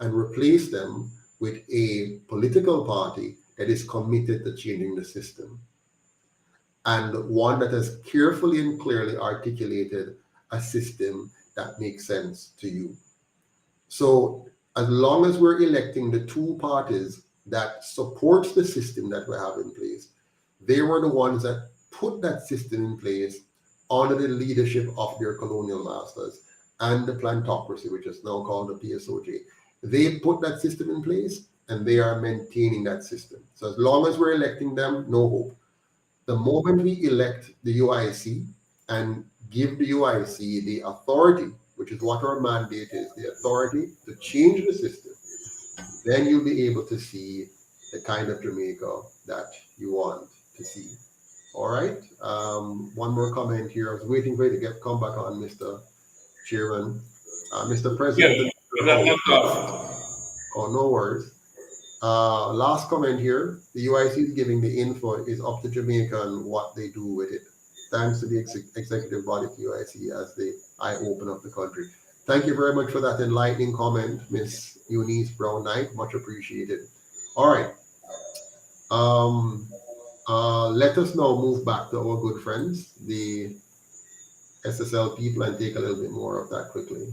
and replace them with a political party that is committed to changing the system, and one that has carefully and clearly articulated a system that makes sense to you. So as long as we're electing the two parties that supports the system that we have in place, they were the ones that put that system in place under the leadership of their colonial masters and the plantocracy, which is now called the PSOJ. They put that system in place and they are maintaining that system. So as long as we're electing them, no hope. The moment we elect the UIC and give the UIC the authority, which is what our mandate is, the authority to change the system, then you'll be able to see the kind of Jamaica that you want to see. All right. One more comment here. I was waiting for you to come back on, Mr. Chairman. Mr. President. Yeah, oh, no worries. Last comment here. The UIC is giving the info. Is up to Jamaica and what they do with it. Thanks to the executive body of the UIC as they eye-open up the country. Thank you very much for that enlightening comment, Miss Eunice Brown Knight. Much appreciated. All right. Let us now move back to our good friends, the SSL people, and take a little bit more of that quickly.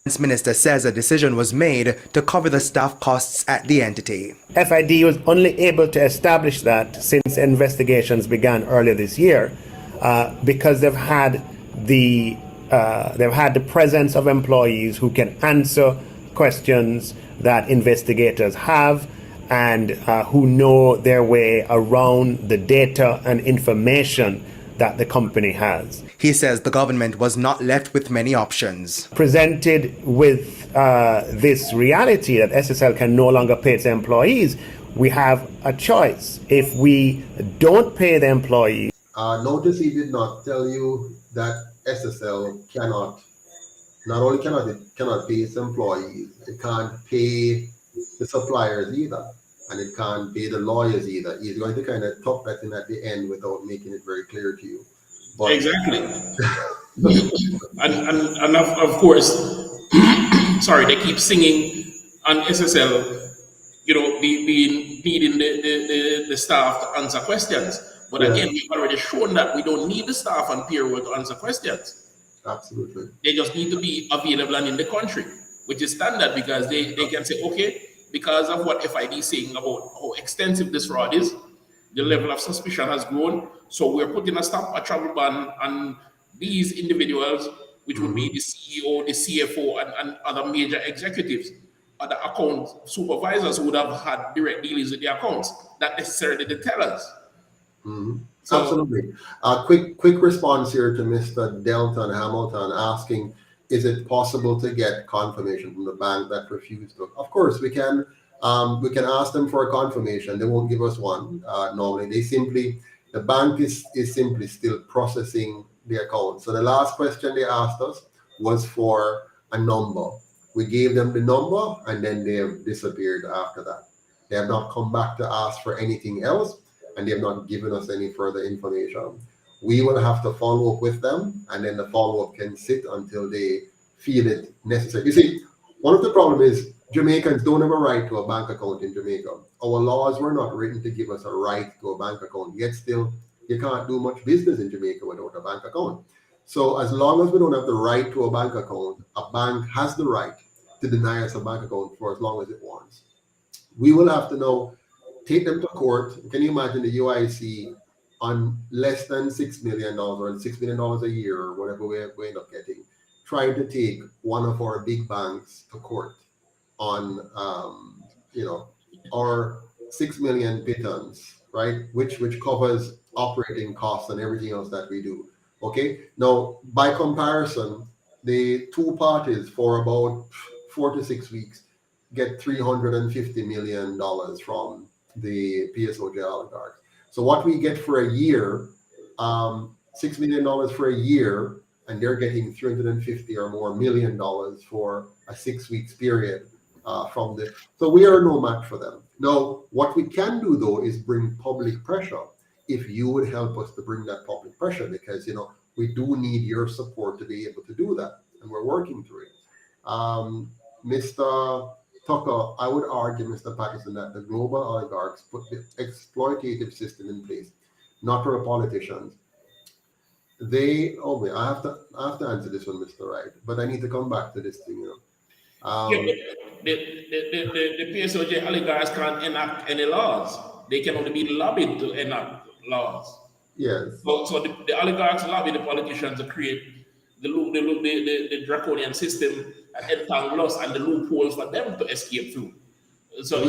The Finance Minister says a decision was made to cover the staff costs at the entity. FID was only able to establish that since investigations began earlier this year, because they've had the presence of employees who can answer questions that investigators have and who know their way around the data and information that the company has. He says the government was not left with many options. Presented with this reality that SSL can no longer pay its employees, we have a choice. If we don't pay the employees, Notice he did not tell you that SSL cannot, not only cannot it cannot pay its employees, it can't pay the suppliers either, and it can't pay the lawyers either. He's going to kind of tuck that in at the end without making it very clear to you. But Exactly. and of course, sorry, they keep singing on SSL, being needing the staff to answer questions. But Yeah. again, we've already shown that we don't need the staff on payroll to answer questions. absolutely. They just need to be available and in the country, which is standard because they can say, okay, because of what FID is saying about how extensive this fraud is, the level of suspicion has grown. So we're putting a travel ban on these individuals, which would be the CEO, the CFO, and other major executives, other account supervisors who would have had direct dealings with the accounts, not necessarily the tellers. So, Absolutely. Quick response here to Mr. Delton Hamilton asking, is it possible to get confirmation from the bank that refused to? Of course, we can. We can ask them for a confirmation. They won't give us one. Normally, the bank is simply still processing the account. So the last question they asked us was for a number. We gave them the number, and then they have disappeared after that. They have not come back to ask for anything else, and they have not given us any further information. We will have to follow up with them, and then the follow-up can sit until they feel it necessary. You see, one of the problems is Jamaicans don't have a right to a bank account in Jamaica. Our laws were not written to give us a right to a bank account, yet still you can't do much business in Jamaica without a bank account. So as long as we don't have the right to a bank account, a bank has the right to deny us a bank account for as long as it wants. We will have to now take them to court. Can you imagine the UIC on less than $6 million or $6 million a year or whatever we end up getting, trying to take one of our big banks to court on our 6 million pittance, right? Which covers operating costs and everything else that we do. Okay. Now, by comparison, the two parties for about 4 to 6 weeks get $350 million from the PSOJ oligarchs. So what we get for a year, $6 million for a year, and they're getting $350 or more million for a 6 weeks period from the. So we are no match for them. Now, what we can do though is bring public pressure. If you would help us to bring that public pressure, because we do need your support to be able to do that, and we're working through it. Mr. Tucker, I would argue, Mr. Patterson, that the global oligarchs put the exploitative system in place, not our politicians. I have to answer this one, Mr. Wright, but I need to come back to this thing, the PSOJ oligarchs can't enact any laws. They can only be lobbied to enact laws. Yes. So the oligarchs lobby the politicians to create the draconian system and entangle us and the loopholes for them to escape through. So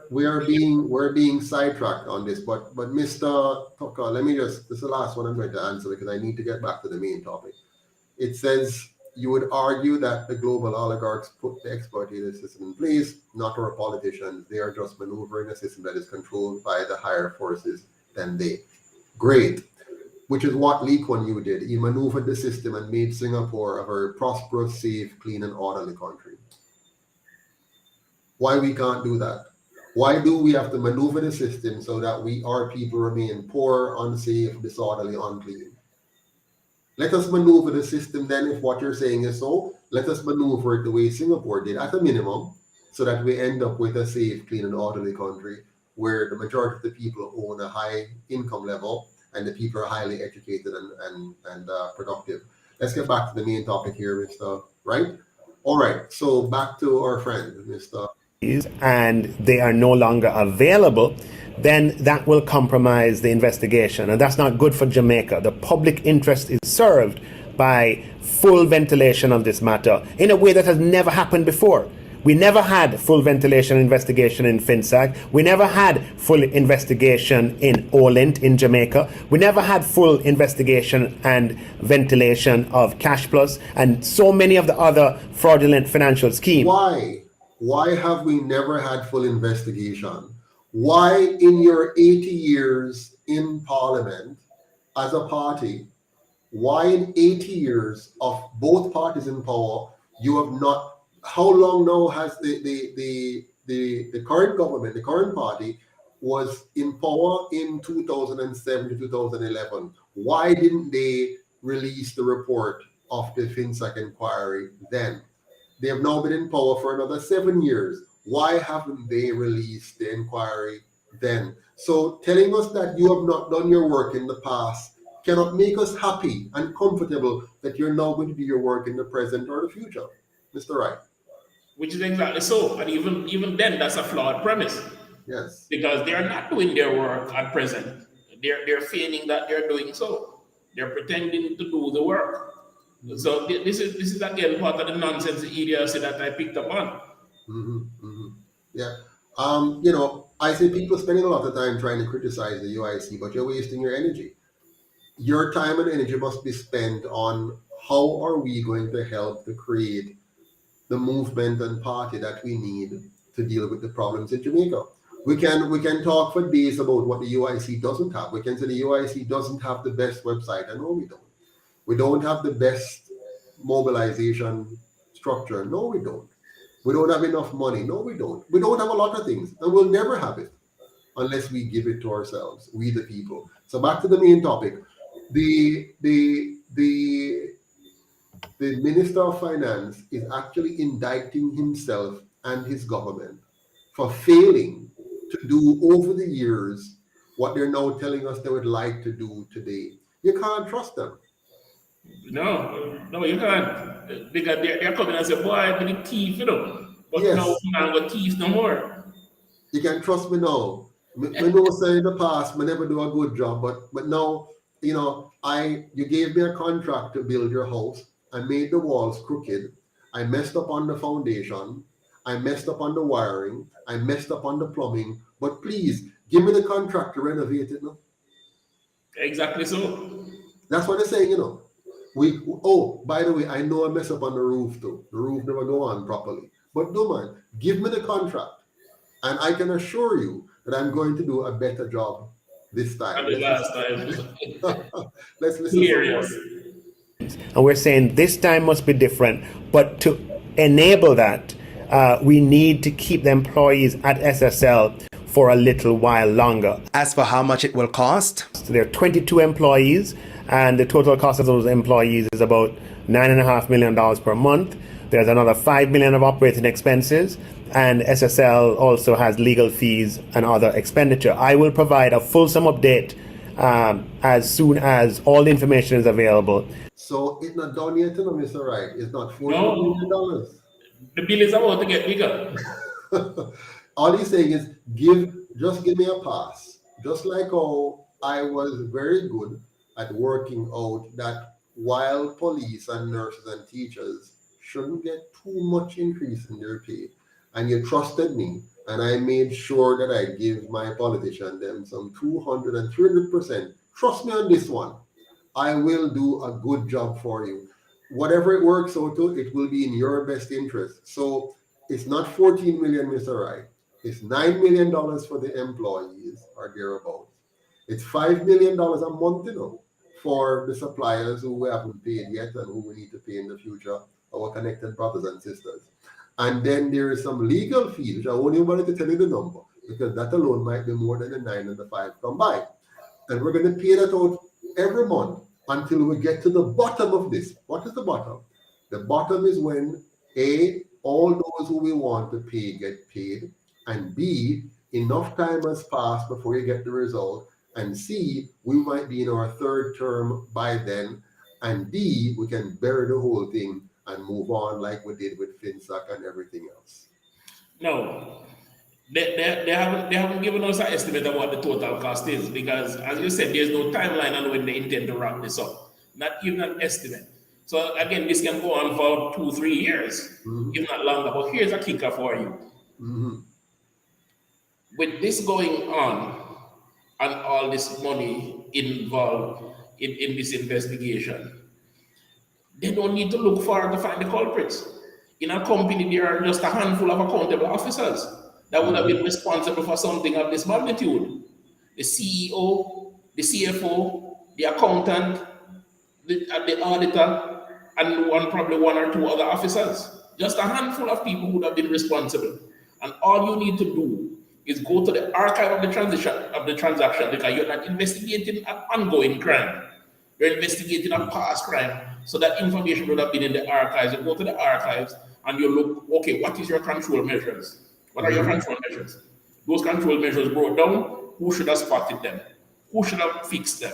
we're being sidetracked on this, but Mr. Tucker, this is the last one I'm going to answer because I need to get back to the main topic. It says you would argue that the global oligarchs put the exploitative system in place, not our politicians. They are just maneuvering a system that is controlled by the higher forces than they. Great. Which is what Lee Kuan Yew did. He maneuvered the system and made Singapore a very prosperous, safe, clean, and orderly country. Why we can't do that? Why do we have to maneuver the system so that our people remain poor, unsafe, disorderly, unclean? Let us maneuver the system then, if what you're saying is so. Let us maneuver it the way Singapore did at a minimum, so that we end up with a safe, clean, and orderly country where the majority of the people own a high income level and the people are highly educated and productive. Let's get back to the main topic here, Mr. Wright. All right, so back to our friend, Mr. And they are no longer available, then that will compromise the investigation. And that's not good for Jamaica. The public interest is served by full ventilation of this matter in a way that has never happened before. We never had full ventilation investigation in FinSAC. We never had full investigation in Olint in Jamaica. We never had full investigation and ventilation of Cash Plus and so many of the other fraudulent financial schemes. Why have we never had full investigation? Why in your 80 years in Parliament as a party, why in 80 years of both parties in power, you have not, how long now has the current government, the current party, was in power in 2007 to 2011? Why didn't they release the report of the FinSAC inquiry then? They have now been in power for another 7 years. Why haven't they released the inquiry then? So telling us that you have not done your work in the past cannot make us happy and comfortable that you're now going to do your work in the present or the future, Mr. Wright. Which is exactly so. And even then, that's a flawed premise. Yes. Because they are not doing their work at present. They're feigning that they're doing so. They're pretending to do the work. So this is again part of the nonsense idiocy that I picked up on. Yeah. I see people spending a lot of time trying to criticize the UIC, but you're wasting your energy. Your time and energy must be spent on how are we going to help to create the movement and party that we need to deal with the problems in Jamaica. We can talk for days about what the UIC doesn't have. We can say the UIC doesn't have the best website. I know we don't. We don't have the best mobilization structure. No, we don't. We don't have enough money. No, we don't. We don't have a lot of things, and we'll never have it unless we give it to ourselves, we the people. So back to the main topic. The Minister of Finance is actually indicting himself and his government for failing to do over the years what they're now telling us they would like to do today. You can't trust them. No, you can't. Because they're coming and say, boy, with the teeth, But Yes. now we don't got teeth no more. You can trust me now. I know say in the past, I never do a good job, but now, you gave me a contract to build your house. I made the walls crooked. I messed up on the foundation. I messed up on the wiring. I messed up on the plumbing. But please, give me the contract to renovate it now. Exactly so. That's what they're saying, by the way, I know I messed up on the roof too. The roof never go on properly. But no man, give me the contract. And I can assure you that I'm going to do a better job this time. And the last time. Let's listen to more. And we're saying this time must be different. But to enable that, we need to keep the employees at SSL for a little while longer. As for how much it will cost, So there are 22 employees, and the total cost of those employees is about $9.5 million per month. There's another $5 million of operating expenses, and SSL also has legal fees and other expenditure. I will provide a fulsome update as soon as all the information is available. So it's not done yet, Mr. Wright. It's not $40 million. The bill is about to get bigger. All he's saying is just give me a pass. Just like how I was very good at working out that while police and nurses and teachers shouldn't get too much increase in their pay, and you trusted me, and I made sure that I give my politician them some 200 and 300%. Trust me on this one. I will do a good job for you. Whatever it works out to, it will be in your best interest. So it's not 14 million, Mr. Wright. It's $9 million for the employees or thereabouts. It's $5 million a month, for the suppliers who we haven't paid yet and who we need to pay in the future, our connected brothers and sisters. And then there is some legal fees, which I won't even bother to tell you the number, because that alone might be more than the 9 and the 5 combined. And we're going to pay that out every month until we get to the bottom of this. What is the bottom? The bottom is when A, all those who we want to pay get paid, and B, enough time has passed before you get the result, and C, we might be in our third term by then, and D, we can bury the whole thing and move on like we did with FinSAC and everything else. No, they haven't given us an estimate of what the total cost is, because as you said, there's no timeline on when they intend to wrap this up. Not even an estimate. So again, this can go on for 2-3 years, if not longer. But here's a kicker for you. With this going on and all this money involved in this investigation, they don't need to look far to find the culprits. In a company, there are just a handful of accountable officers. that would have been responsible for something of this magnitude. The CEO, the CFO, the accountant, the auditor, and probably one or two other officers. Just a handful of people would have been responsible. And all you need to do is go to the archive of the transaction, because you're not investigating an ongoing crime. You're investigating a past crime. So that information would have been in the archives. You go to the archives and you look, okay, what is your control measures? What are your control measures? Those control measures brought down, who should have spotted them? Who should have fixed them?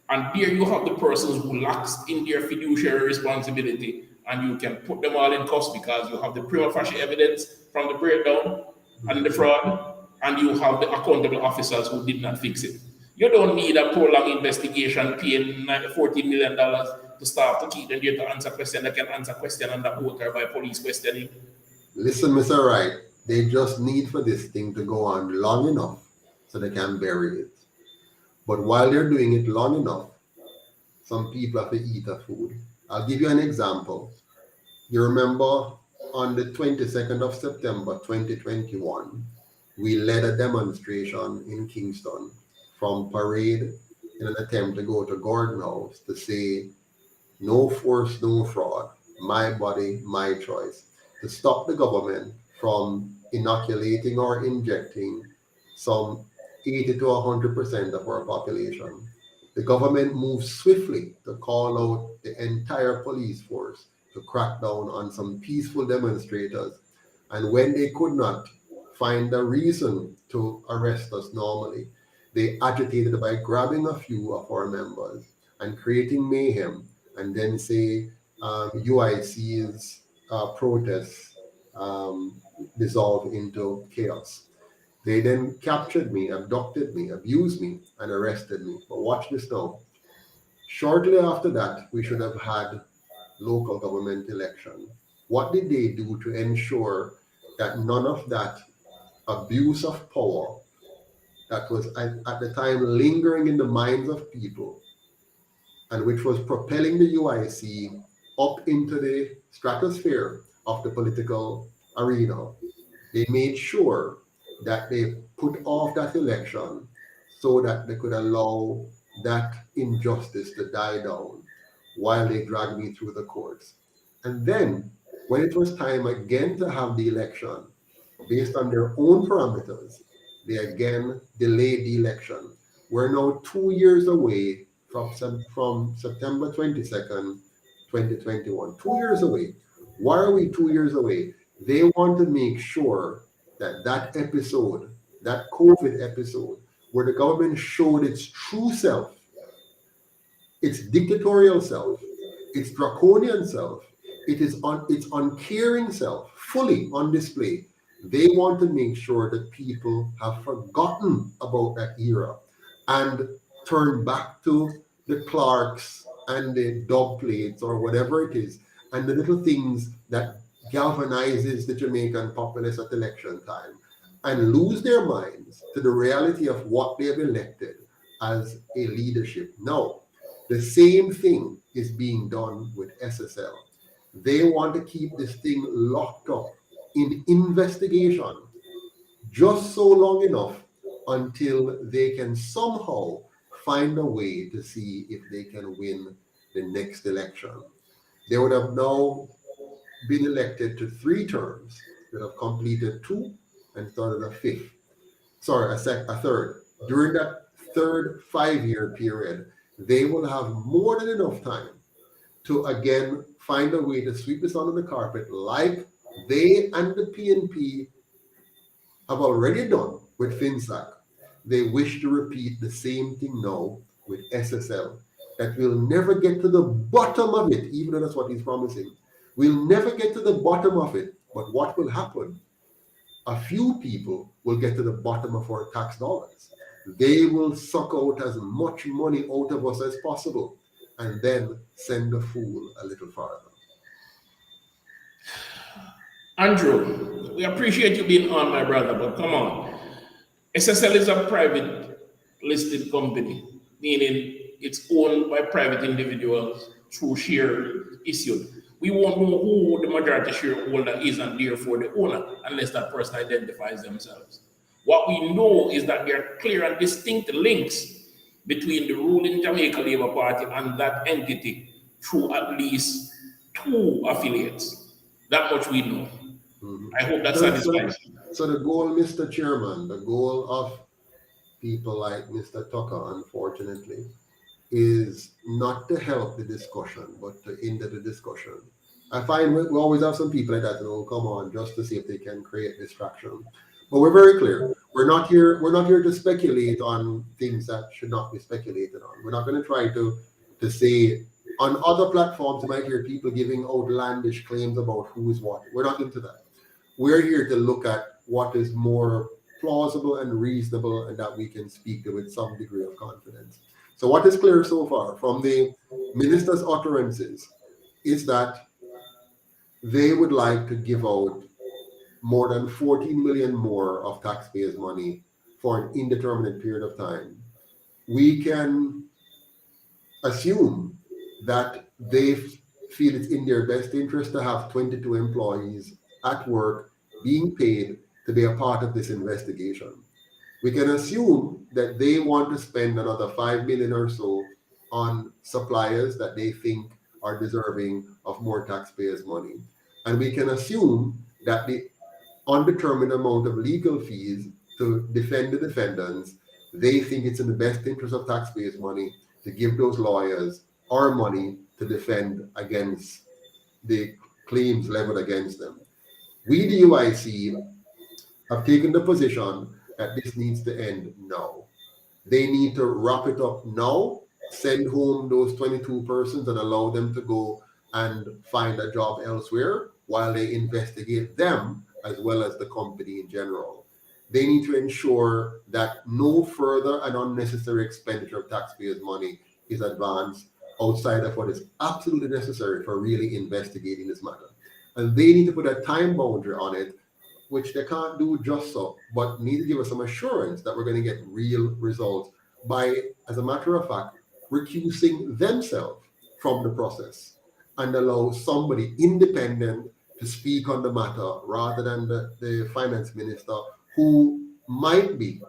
And there you have the persons who lacks in their fiduciary responsibility, and you can put them all in cuffs because you have the prima facie evidence from the breakdown and the fraud, and you have the accountable officers who did not fix it. You don't need a prolonged investigation paying $14 million to staff to keep them there to answer questions. They can answer questions under oath or by police questioning. Listen, Mr. Wright, they just need for this thing to go on long enough so they can bury it. But while they're doing it long enough, some people have to eat the food. I'll give you an example. You remember on the 22nd of September 2021, we led a demonstration in Kingston from Parade in an attempt to go to Gordon House to say, no force, no fraud, my body, my choice, to stop the government from inoculating or injecting some 80 to 100% of our population. The government moved swiftly to call out the entire police force to crack down on some peaceful demonstrators. And when they could not find a reason to arrest us normally, they agitated by grabbing a few of our members and creating mayhem, and then say UIC's protests dissolve into chaos. They then captured me, abducted me, abused me, and arrested me. But watch this now. Shortly after that, we should have had local government election. What did they do to ensure that none of that abuse of power that was at the time lingering in the minds of people, and which was propelling the UIC up into the stratosphere of the political arena, they made sure that they put off that election so that they could allow that injustice to die down while they dragged me through the courts. And then, when it was time again to have the election, based on their own parameters, they again delayed the election. We're now 2 years away from September 22nd, 2021. 2 years away. Why are we 2 years away? They want to make sure that that episode, that COVID episode, where the government showed its true self, its dictatorial self, its draconian self, its uncaring self, fully on display. They want to make sure that people have forgotten about that era and turn back to the Clarks and the dub plates or whatever it is, and the little things that galvanizes the Jamaican populace at election time, and lose their minds to the reality of what they have elected as a leadership. No, the same thing is being done with SSL. They want to keep this thing locked up in investigation just so long enough until they can somehow find a way to see if they can win the next election. They would have now been elected to 3 terms. They have completed 2 and started a 5th. Sorry, a third. During that third 5-year period, they will have more than enough time to again find a way to sweep this under the carpet, like they and the PNP have already done with FinSAC. They wish to repeat the same thing now with SSL, that we'll never get to the bottom of it, even though that's what he's promising. We'll never get to the bottom of it, but what will happen? A few people will get to the bottom of our tax dollars. They will suck out as much money out of us as possible and then send the fool a little farther. Andrew, we appreciate you being on, my brother, but come on. SSL is a private listed company, meaning it's owned by private individuals through share issued. we won't know who the majority shareholder is and therefore the owner unless that person identifies themselves. What we know is that there are clear and distinct links between the ruling Jamaica Labour Party and that entity through at least 2 affiliates. That much we know. I hope that satisfies you. So the goal, Mr. Chairman, the goal of people like Mr. Tucker, unfortunately, is not to help the discussion, but to hinder the discussion. I find we always have some people like that who will come on just to see if they can create distraction. But we're very clear. We're not here to speculate on things that should not be speculated on. We're not going to try to say on other platforms you might hear people giving outlandish claims about who is what. We're not into that. We're here to look at what is more plausible and reasonable and that we can speak to with some degree of confidence. So what is clear so far from the minister's utterances is that they would like to give out more than 14 million more of taxpayers' money for an indeterminate period of time. We can assume that they feel it's in their best interest to have 22 employees at work being paid to be a part of this investigation. We can assume that they want to spend another 5 million or so on suppliers that they think are deserving of more taxpayers' money. And we can assume that the undetermined amount of legal fees to defend the defendants, they think it's in the best interest of taxpayers' money to give those lawyers our money to defend against the claims leveled against them. We, the UIC, have taken the position that this needs to end now. They need to wrap it up now, send home those 22 persons and allow them to go and find a job elsewhere while they investigate them as well as the company in general. They need to ensure that no further and unnecessary expenditure of taxpayers' money is advanced outside of what is absolutely necessary for really investigating this matter. And they need to put a time boundary on it, which they can't do just so, but need to give us some assurance that we're going to get real results by, as a matter of fact, recusing themselves from the process and allow somebody independent to speak on the matter rather than the finance minister, who might be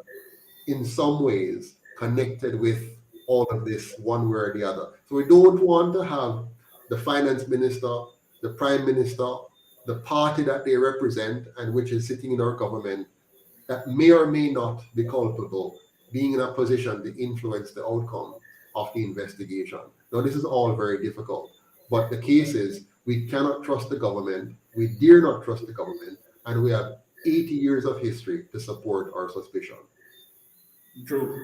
in some ways connected with all of this one way or the other. So we don't want to have the finance minister, the prime minister, the party that they represent and which is sitting in our government that may or may not be culpable being in a position to influence the outcome of the investigation. Now, this is all very difficult, but the case is we cannot trust the government, we dare not trust the government, and we have 80 years of history to support our suspicion. True.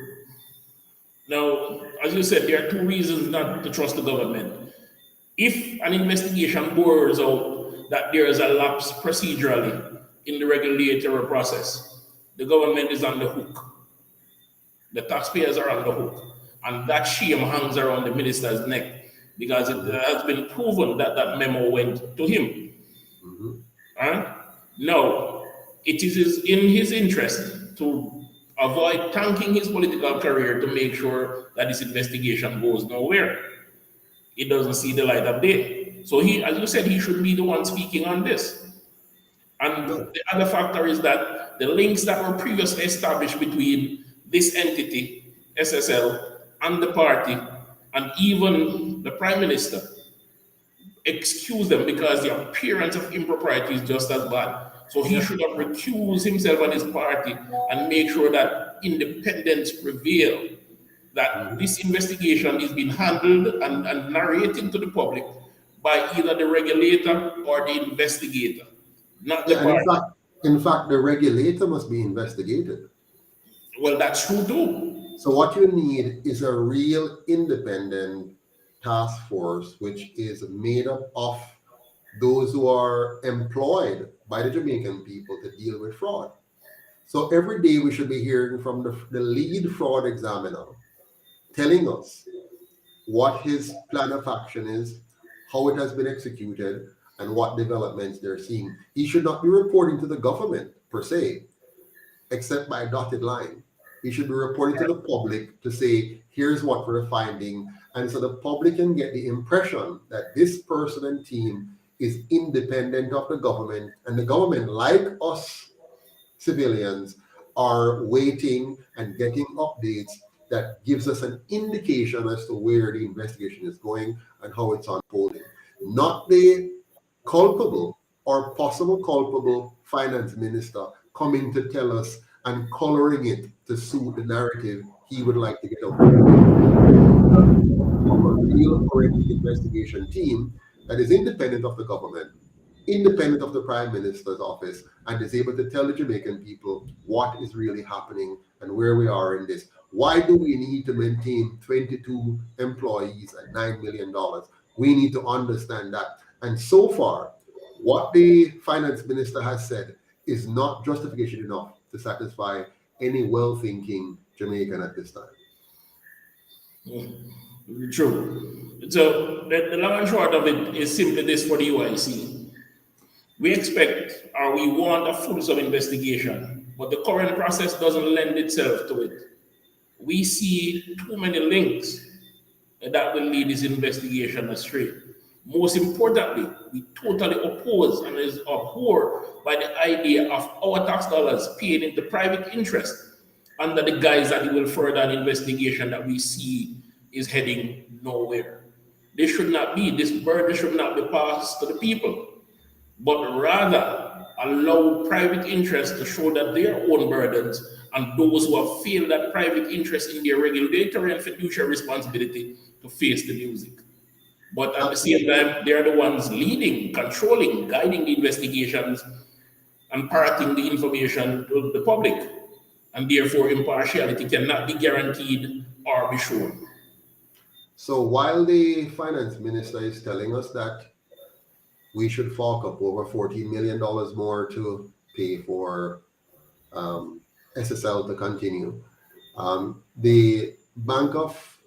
Now, as you said, there are 2 reasons not to trust the government. If an investigation bores out that there is a lapse procedurally in the regulatory process, the government is on the hook. The taxpayers are on the hook. And that shame hangs around the minister's neck because it has been proven that that memo went to him. Right? Now, it is in his interest to avoid tanking his political career to make sure that this investigation goes nowhere. It doesn't see the light of day. So he, as you said, he should be the one speaking on this. And the other factor is that the links that were previously established between this entity, SSL, and the party, and even the Prime Minister, excuse them because the appearance of impropriety is just as bad. So he should have recused himself and his party and make sure that independence prevail, that this investigation is being handled and narrated to the public by either the regulator or the investigator, not the party. In fact, the regulator must be investigated. Well, that's true too. So what you need is a real independent task force, which is made up of those who are employed by the Jamaican people to deal with fraud. So every day we should be hearing from the lead fraud examiner telling us what his plan of action is, how it has been executed, and what developments they're seeing. He should not be reporting to the government per se, except by a dotted line. He should be reporting to the public to say, here's what we're finding, And so the public can get the impression that this person and team is independent of the government, and the government, like us civilians, are waiting and getting updates that gives us an indication as to where the investigation is going and how it's unfolding. Not the culpable or possible culpable finance minister coming to tell us and coloring it to suit the narrative he would like to get out of a real forensic investigation team that is independent of the government, independent of the Prime Minister's office, and is able to tell the Jamaican people what is really happening and where we are in this. Why do we need to maintain 22 employees at $9 million? We need to understand that. And so far, what the finance minister has said is not justification enough to satisfy any well-thinking Jamaican at this time. True. So the long and short of it is simply this for the UIC. We expect or we want a fulsome investigation, but the current process doesn't lend itself to it. We see too many links that will lead this investigation astray. Most importantly, we totally oppose and is abhorred by the idea of our tax dollars paid into private interest under the guise that it will further an investigation that we see is heading nowhere. This should not be, this burden should not be passed to the people, but rather allow private interests to shoulder their own burdens, and those who have failed that private interest in their regulatory and fiduciary responsibility to face the music. But at the same time, they are the ones leading, controlling, guiding the investigations, and parroting the information to the public. And therefore, impartiality cannot be guaranteed or be shown. So while the finance minister is telling us that we should fork up over $14 million more to pay for SSL to continue, the Bank of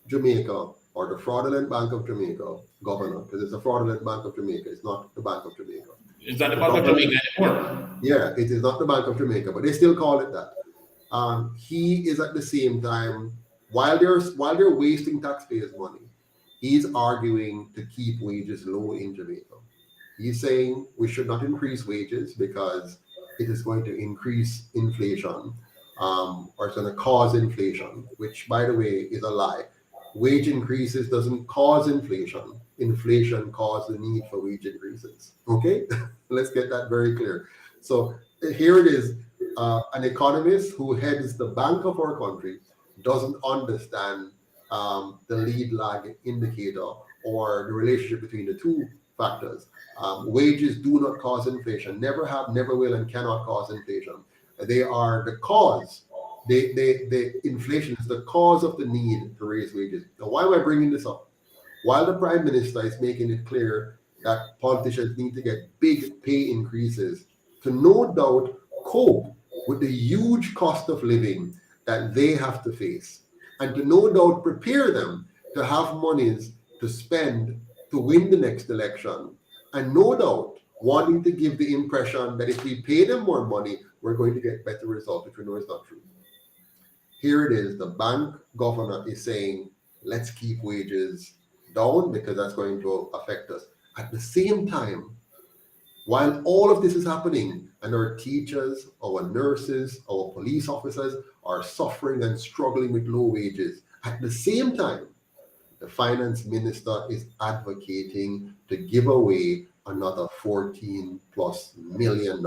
Jamaica, or the fraudulent Bank of Jamaica governor, because it's a fraudulent Bank of Jamaica, it's not the Bank of Jamaica. Is that the Bank of Jamaica anymore? Yeah, it is not the Bank of Jamaica, but they still call it that. He is at the same time, while they're wasting taxpayers' money, he's arguing to keep wages low in Jamaica. He's saying we should not increase wages because it is going to increase inflation, or it's going to cause inflation, which, by the way, is a lie. Wage increases doesn't cause inflation. Inflation causes the need for wage increases. Okay, let's get that very clear. So here it is. An economist who heads the bank of our country doesn't understand the lead lag indicator or the relationship between the two factors. Wages do not cause inflation, never have, never will, and cannot cause inflation. They are the cause. The inflation is the cause of the need to raise wages. Now, why am I bringing this up? While the Prime Minister is making it clear that politicians need to get big pay increases to no doubt cope with the huge cost of living that they have to face, and to no doubt prepare them to have monies to spend to win the next election, and no doubt wanting to give the impression that if we pay them more money, we're going to get better results, which we know is not true. Here it is, the bank governor is saying, let's keep wages down because that's going to affect us. At the same time, while all of this is happening and our teachers, our nurses, our police officers are suffering and struggling with low wages, at the same time, the finance minister is advocating to give away another $14+ million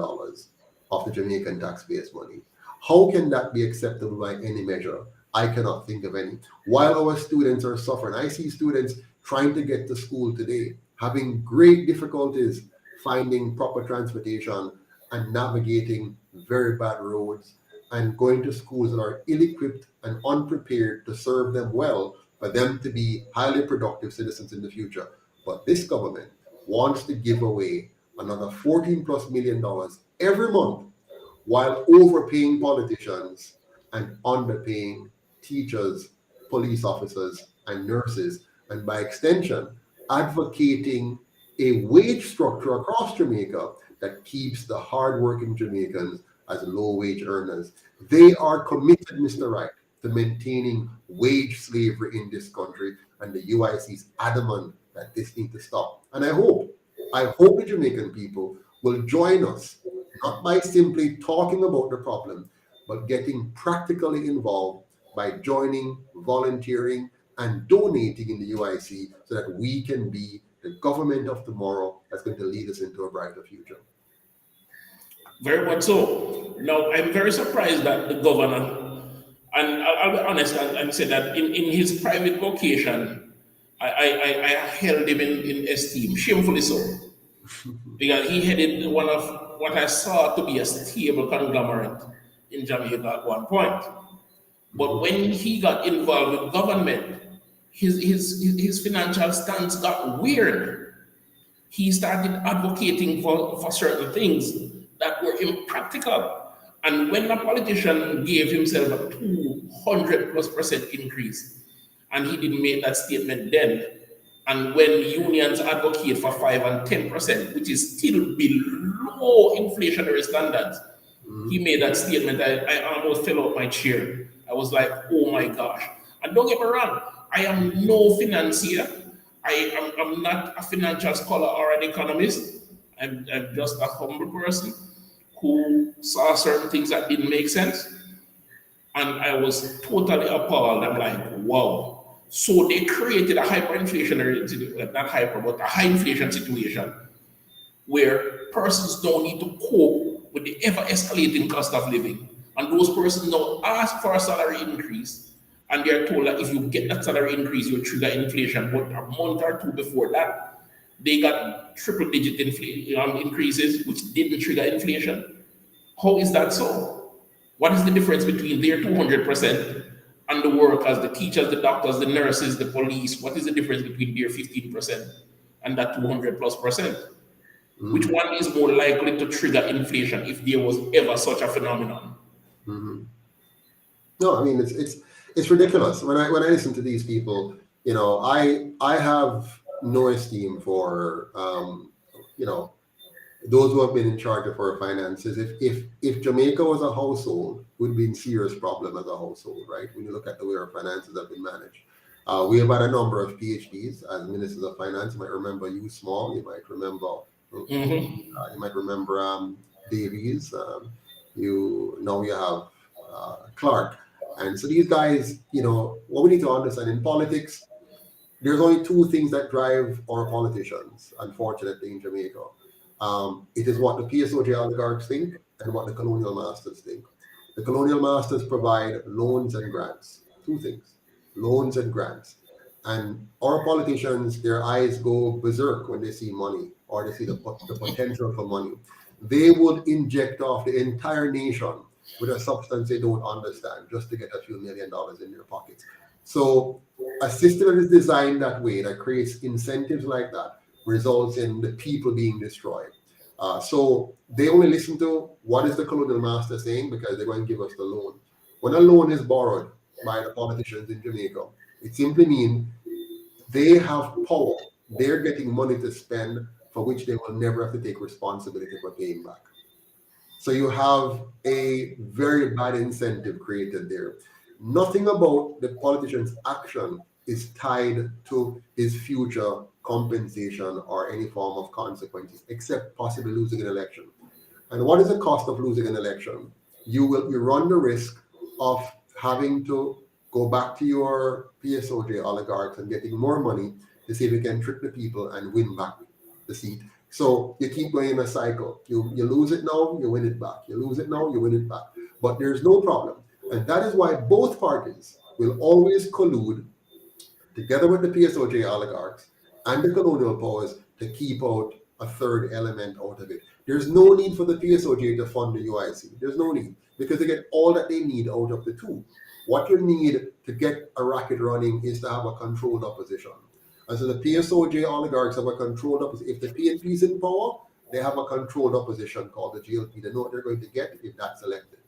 of the Jamaican taxpayers' money. How can that be acceptable by any measure? I cannot think of any. While our students are suffering, I see students trying to get to school today, having great difficulties finding proper transportation and navigating very bad roads and going to schools that are ill-equipped and unprepared to serve them well, for them to be highly productive citizens in the future. But this government wants to give away another $14+ million every month while overpaying politicians and underpaying teachers, police officers, and nurses, and by extension, advocating a wage structure across Jamaica that keeps the hardworking Jamaicans as low-wage earners. They are committed, Mr. Wright, to maintaining wage slavery in this country, and the UIC is adamant that this needs to stop. And I hope the Jamaican people will join us, not by simply talking about the problem, but getting practically involved by joining, volunteering, and donating in the UIC so that we can be the government of tomorrow that's going to lead us into a brighter future. Very much so. Now, I'm very surprised that the governor, and I'll be honest and say that in his private vocation, I held him in esteem, shamefully so, because he headed one of what I saw to be a stable conglomerate in Jamaica at one point. But when he got involved with government, his financial stance got weird. He started advocating for certain things that were impractical. And when a politician gave himself a 200+% increase, and he didn't make that statement then, and when unions advocate for 5 and 10%, which is still below inflationary standards, he made that statement. I almost fell out my chair. I was like, oh my gosh. And don't get me wrong, I am no financier. I'm not a financial scholar or an economist. I'm just a humble person who saw certain things that didn't make sense. And I was totally appalled. I'm like, wow. So they created a hyperinflationary, not hyper, but a high inflation situation where persons don't need to cope with the ever escalating cost of living. And those persons now ask for a salary increase. And they're told that if you get that salary increase, you'll trigger inflation. But a month or two before that, they got triple-digit increases, which didn't trigger inflation. How is that so? What is the difference between their 200% and the workers, the teachers, the doctors, the nurses, the police? What is the difference between their 15% and that 200+%? Which one is more likely to trigger inflation if there was ever such a phenomenon? No, I mean it's ridiculous. When I listen to these people, I have no esteem for those who have been in charge of our finances. If Jamaica was a household, we'd be in serious problem as a household, right? When you look at the way our finances have been managed. We have had a number of PhDs as ministers of finance. You might remember you Small. You might remember Davies. Now you have Clark. And so these guys, what we need to understand in politics, there's only two things that drive our politicians, unfortunately, in Jamaica. It is what the PSOJ oligarchs think and what the colonial masters think. The colonial masters provide loans and grants. Two things, loans and grants. And our politicians, their eyes go berserk when they see money or they see the potential for money. They would inject off the entire nation with a substance they don't understand just to get a few $1 million in their pockets. So a system that is designed that way, that creates incentives like that, results in the people being destroyed. So they only listen to what is the colonial master saying because they're going to give us the loan. When a loan is borrowed by the politicians in Jamaica, it simply means they have power. They're getting money to spend for which they will never have to take responsibility for paying back. So you have a very bad incentive created there. Nothing about the politician's action is tied to his future compensation or any form of consequences, except possibly losing an election. And what is the cost of losing an election? You run the risk of having to go back to your PSOJ oligarchs and getting more money to see if you can trick the people and win back the seat. So you keep going in a cycle. You lose it now, you win it back. You lose it now, you win it back. But there's no problem. And that is why both parties will always collude together with the PSOJ oligarchs and the colonial powers to keep out a third element out of it. There's no need for the PSOJ to fund the UIC. There's no need because they get all that they need out of the two. What you need to get a racket running is to have a controlled opposition. And so the PSOJ oligarchs have a controlled opposition. If the PNP is in power, they have a controlled opposition called the GLP. They know what they're going to get if that's elected.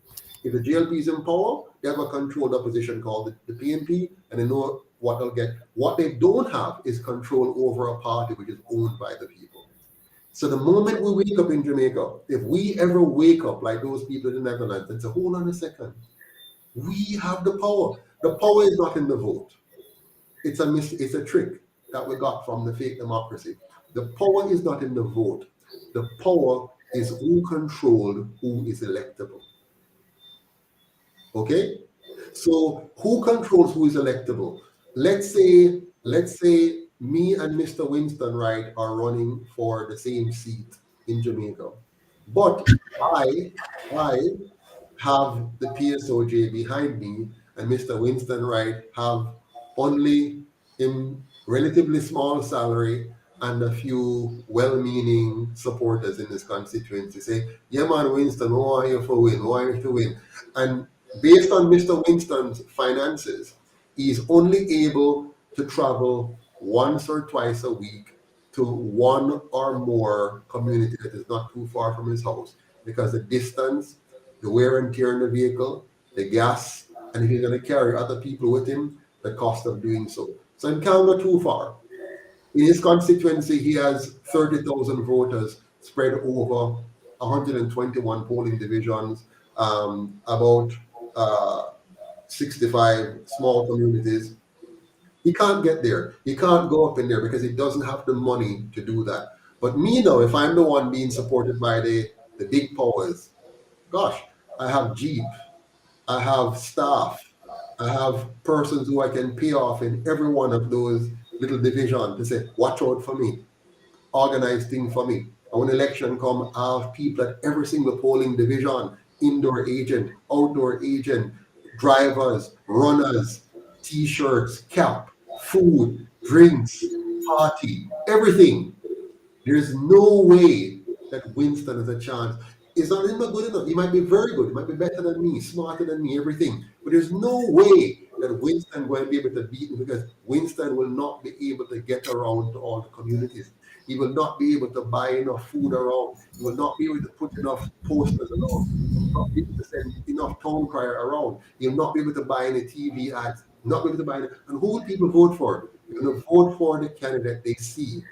If the GLP is in power, they have a controlled opposition called the PNP, and they know what they'll get. What they don't have is control over a party which is owned by the people. So the moment we wake up in Jamaica, if we ever wake up like those people in the Netherlands and say, hold on a second, we have the power. The power is not in the vote. it's a trick that we got from the fake democracy. The power is not in the vote. The power is who controlled who is electable. Okay? So who controls who is electable? Let's say me and Mr. Winston Wright are running for the same seat in Jamaica. But I have the PSOJ behind me, and Mr. Winston Wright have only a relatively small salary and a few well-meaning supporters in this constituency say, yeah man, Winston, who are you for win? Who are you to win? And based on Mr. Winston's finances, he's only able to travel once or twice a week to one or more community that is not too far from his house, because the distance, the wear and tear in the vehicle, the gas, and if he's going to carry other people with him, the cost of doing so. So he can't go too far. In his constituency, he has 30,000 voters spread over 121 polling divisions, about 65 small communities. He can't get there. He can't go up in there because he doesn't have the money to do that. But me now, if I'm the one being supported by the big powers, gosh, I have Jeep, I have staff, I have persons who I can pay off in every one of those little divisions to say, watch out for me, organize things for me. And when election come, I have people at every single polling division, indoor agent, outdoor agent, drivers, runners, t-shirts, cap, food, drinks, party, everything. There's no way that Winston has a chance. It's not even good enough. He might be very good. He might be better than me, smarter than me, everything. But there's no way that Winston will be able to beat me, because Winston will not be able to get around to all the communities. He will not be able to buy enough food around. He will not be able to put enough posters around. He will not be able to send enough town crier around. He will not be able to buy any TV ads. Not be able to buy any. And who will people vote for? They're going to vote for the candidate they see.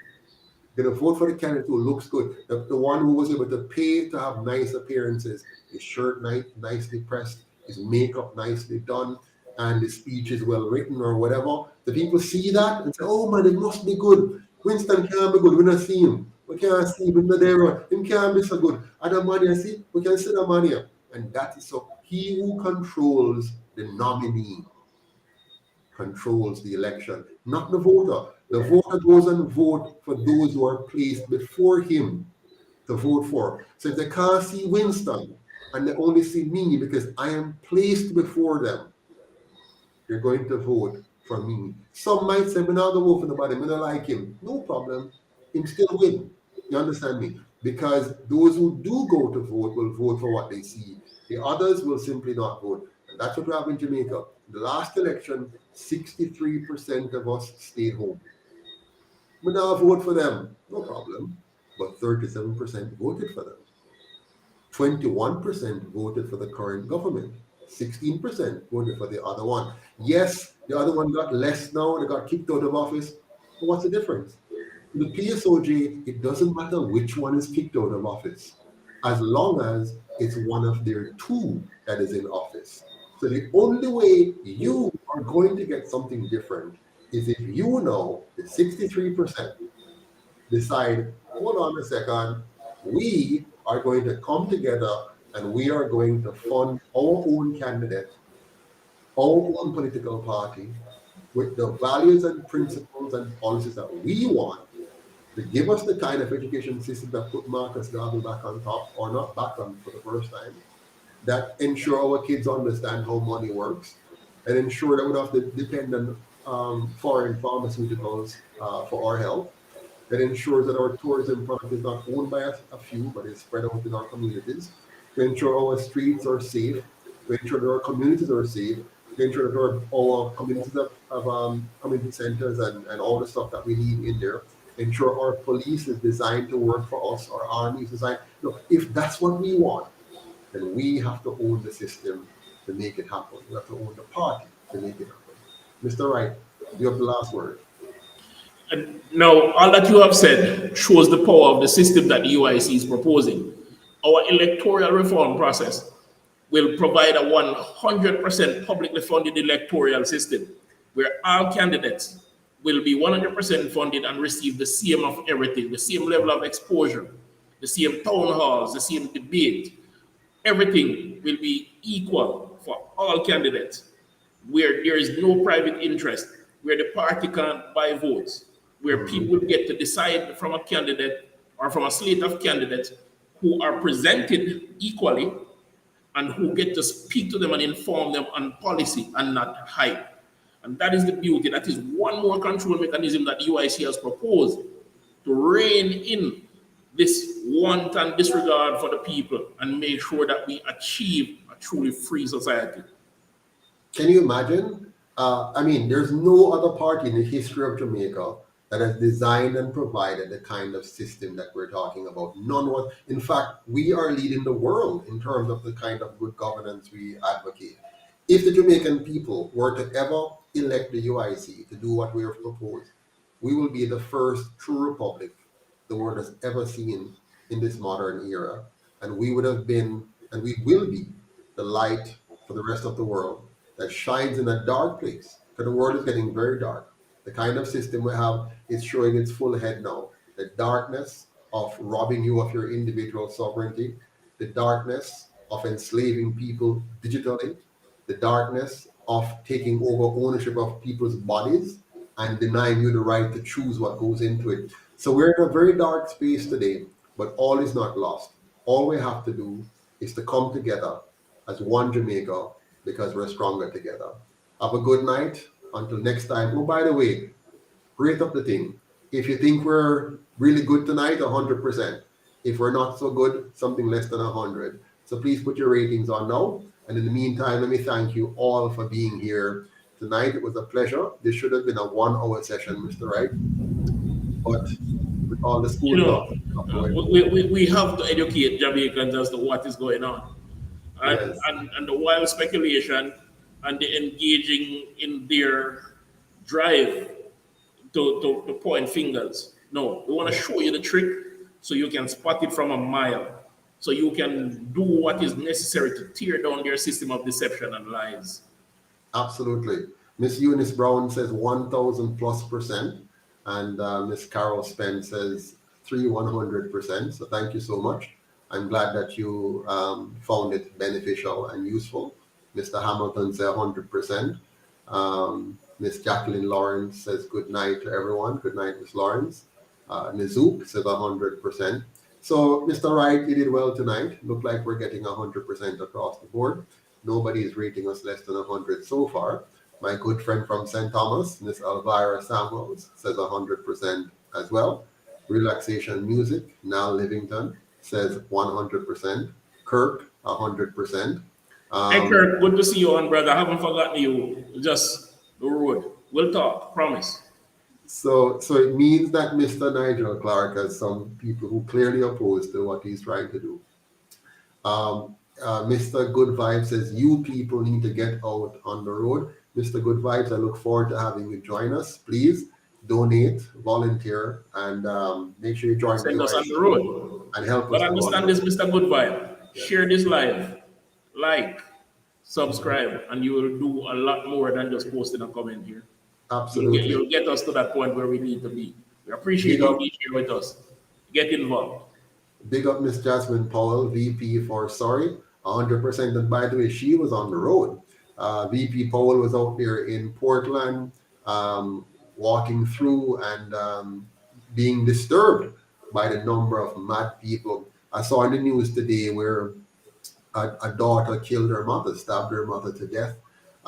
Going to vote for the candidate who looks good, the one who was able to pay to have nice appearances, his shirt nicely pressed, his makeup nicely done, and his speech is well written or whatever. The people see that and say, oh man, it must be good. Winston can't be good. We don't see him. We can't see him in the day. Him can't be so good. Other money, I see, we can see the money. And that is so. He who controls the nominee controls the election, not the voter. The voter goes and vote for those who are placed before him to vote for. So if they can't see Winston and they only see me because I am placed before them, they're going to vote for me. Some might say, I'm not going to vote for nobody, I don't like him. No problem. Him still win. You understand me? Because those who do go to vote will vote for what they see. The others will simply not vote. And that's what we have in Jamaica. The last election, 63% of us stayed home. We now vote for them, no problem. But 37% voted for them. 21% voted for the current government. 16% voted for the other one. Yes, the other one got less now, they got kicked out of office. But what's the difference? The PSOJ, it doesn't matter which one is kicked out of office, as long as it's one of their two that is in office. So the only way you are going to get something different is if you know the 63% decide, hold on a second, we are going to come together and we are going to fund our own candidate, our own political party, with the values and principles and policies that we want, to give us the kind of education system that put Marcus Garvey back on top, or not back on for the first time, that ensure our kids understand how money works, and ensure that we don't have to depend on foreign pharmaceuticals for our health, that ensures that our tourism product is not owned by a few, but is spread out in our communities, to ensure our streets are safe, to ensure that our communities are safe, to ensure that our communities have community centers and all the stuff that we need in there, ensure our police is designed to work for us, our army is designed. Look, if that's what we want, then we have to own the system to make it happen. We have to own the party to make it happen. Mr. Wright, you have the last word. And now, all that you have said shows the power of the system that the UIC is proposing. Our electoral reform process will provide a 100% publicly funded electoral system where all candidates will be 100% funded and receive the same of everything, the same level of exposure, the same town halls, the same debate. Everything will be equal for all candidates, where there is no private interest, where the party can't buy votes, where people get to decide from a candidate or from a slate of candidates who are presented equally and who get to speak to them and inform them on policy and not hype. And that is the beauty. That is one more control mechanism that UIC has proposed to rein in this want and disregard for the people and make sure that we achieve a truly free society. Can you imagine? I mean, there's no other party in the history of Jamaica that has designed and provided the kind of system that we're talking about. None was. In fact, we are leading the world in terms of the kind of good governance we advocate. If the Jamaican people were to ever elect the UIC to do what we have proposed, we will be the first true republic the world has ever seen in this modern era. And we would have been, and we will be, the light for the rest of the world that shines in a dark place, because the world is getting very dark. The kind of system we have is showing its full head now. The darkness of robbing you of your individual sovereignty, the darkness of enslaving people digitally, the darkness of taking over ownership of people's bodies and denying you the right to choose what goes into it. So we're in a very dark space today, but all is not lost. All we have to do is to come together as one Jamaica, because we're stronger together. Have a good night. Until next time. Oh, by the way, rate up the thing. If you think we're really good tonight, 100%. If we're not so good, something less than 100. So please put your ratings on now. And in the meantime, let me thank you all for being here tonight. It was a pleasure. This should have been a 1-hour session, Mr. Wright. But with all the school we have to educate Jamaicans as to what is going on. And, Yes. and the wild speculation and the engaging in their drive to point fingers. No, we want to show you the trick so you can spot it from a mile, so you can do what is necessary to tear down their system of deception and lies. Absolutely. Miss Eunice Brown says 1,000+%, and Miss Carol Spence says 100%. So thank you so much. I'm glad that you found it beneficial and useful. Mr. Hamilton says 100%. Miss Jacqueline Lawrence says good night to everyone. Good night, Miss Lawrence. Nizook says 100%. So, Mr. Wright, you did well tonight. Looked like we're getting 100% across the board. Nobody is rating us less than 100 so far. My good friend from St. Thomas, Miss Elvira Samuels, says 100% as well. Relaxation Music, Nal Livington, says 100%. Kirk, 100%. Hey Kirk, good to see you on, brother. I haven't forgotten you. Just the road. We'll talk, promise. So it means that Mr. Nigel Clark has some people who clearly oppose to what he's trying to do. Mr. Good Vibes says, you people need to get out on the road. Mr. Good Vibes, I look forward to having you join us. Please donate, volunteer, and make sure you join Send us on the road. And help But us. understand this, Mr. Good Vibe. Share this live. Like, subscribe, and you will do a lot more than just posting a comment here. Absolutely. You'll get us to that point where we need to be. We appreciate you being here with us. Get involved. Big up Miss Jasmine Powell, VP for Sorry, 100%. And by the way, she was on the road. VP Powell was out there in Portland, walking through and being disturbed by the number of mad people. I saw in the news today where a daughter killed her mother, stabbed her mother to death.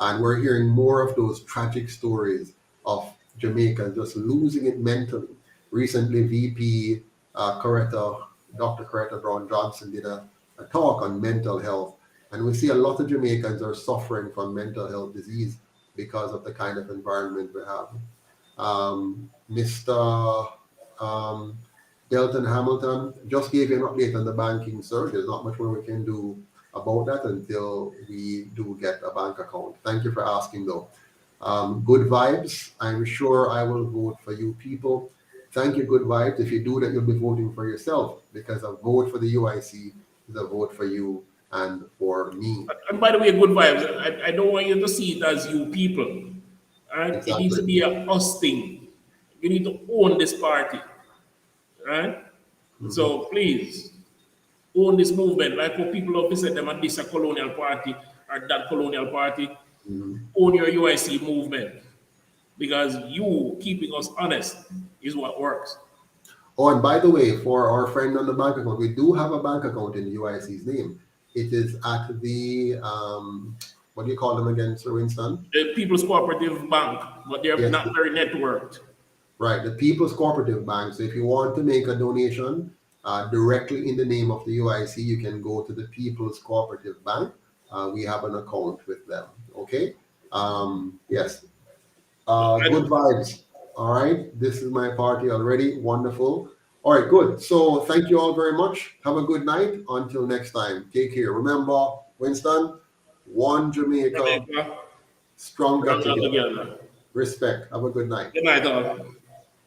And we're hearing more of those tragic stories of Jamaica just losing it mentally. Recently, VP Dr. Coretta Brown Johnson did a talk on mental health. And we see a lot of Jamaicans are suffering from mental health disease because of the kind of environment we have. Mr. Delton Hamilton just gave you an update on the banking surge. There's not much more we can do about that until we do get a bank account. Thank you for asking though. Good Vibes, I'm sure I will vote for you people. Thank you, Good Vibes. If you do that, you'll be voting for yourself, because a vote for the UIC is a vote for you and for me. And by the way, Good Vibes, I don't want you to see it as you people. Right? Exactly. It needs to be a us thing. You need to own this party, right? So please own this movement. Like what people have said, them and this a colonial party or that colonial party. Own your UIC movement, because you keeping us honest is what works. Oh, and by the way, for our friend on the bank account, we do have a bank account in UIC's name. It is at the, what do you call them again, Sir Winston? The People's Cooperative Bank, but they're Yes. not very networked. Right, the People's Cooperative Bank. So if you want to make a donation directly in the name of the UIC, you can go to the People's Cooperative Bank. We have an account with them. Okay. Yes. Good vibes. All right. This is my party already. Wonderful. All right. Good. So thank you all very much. Have a good night. Until next time. Take care. Remember, Winston, one Jamaica, stronger together. Respect. Have a good night. Good night, all.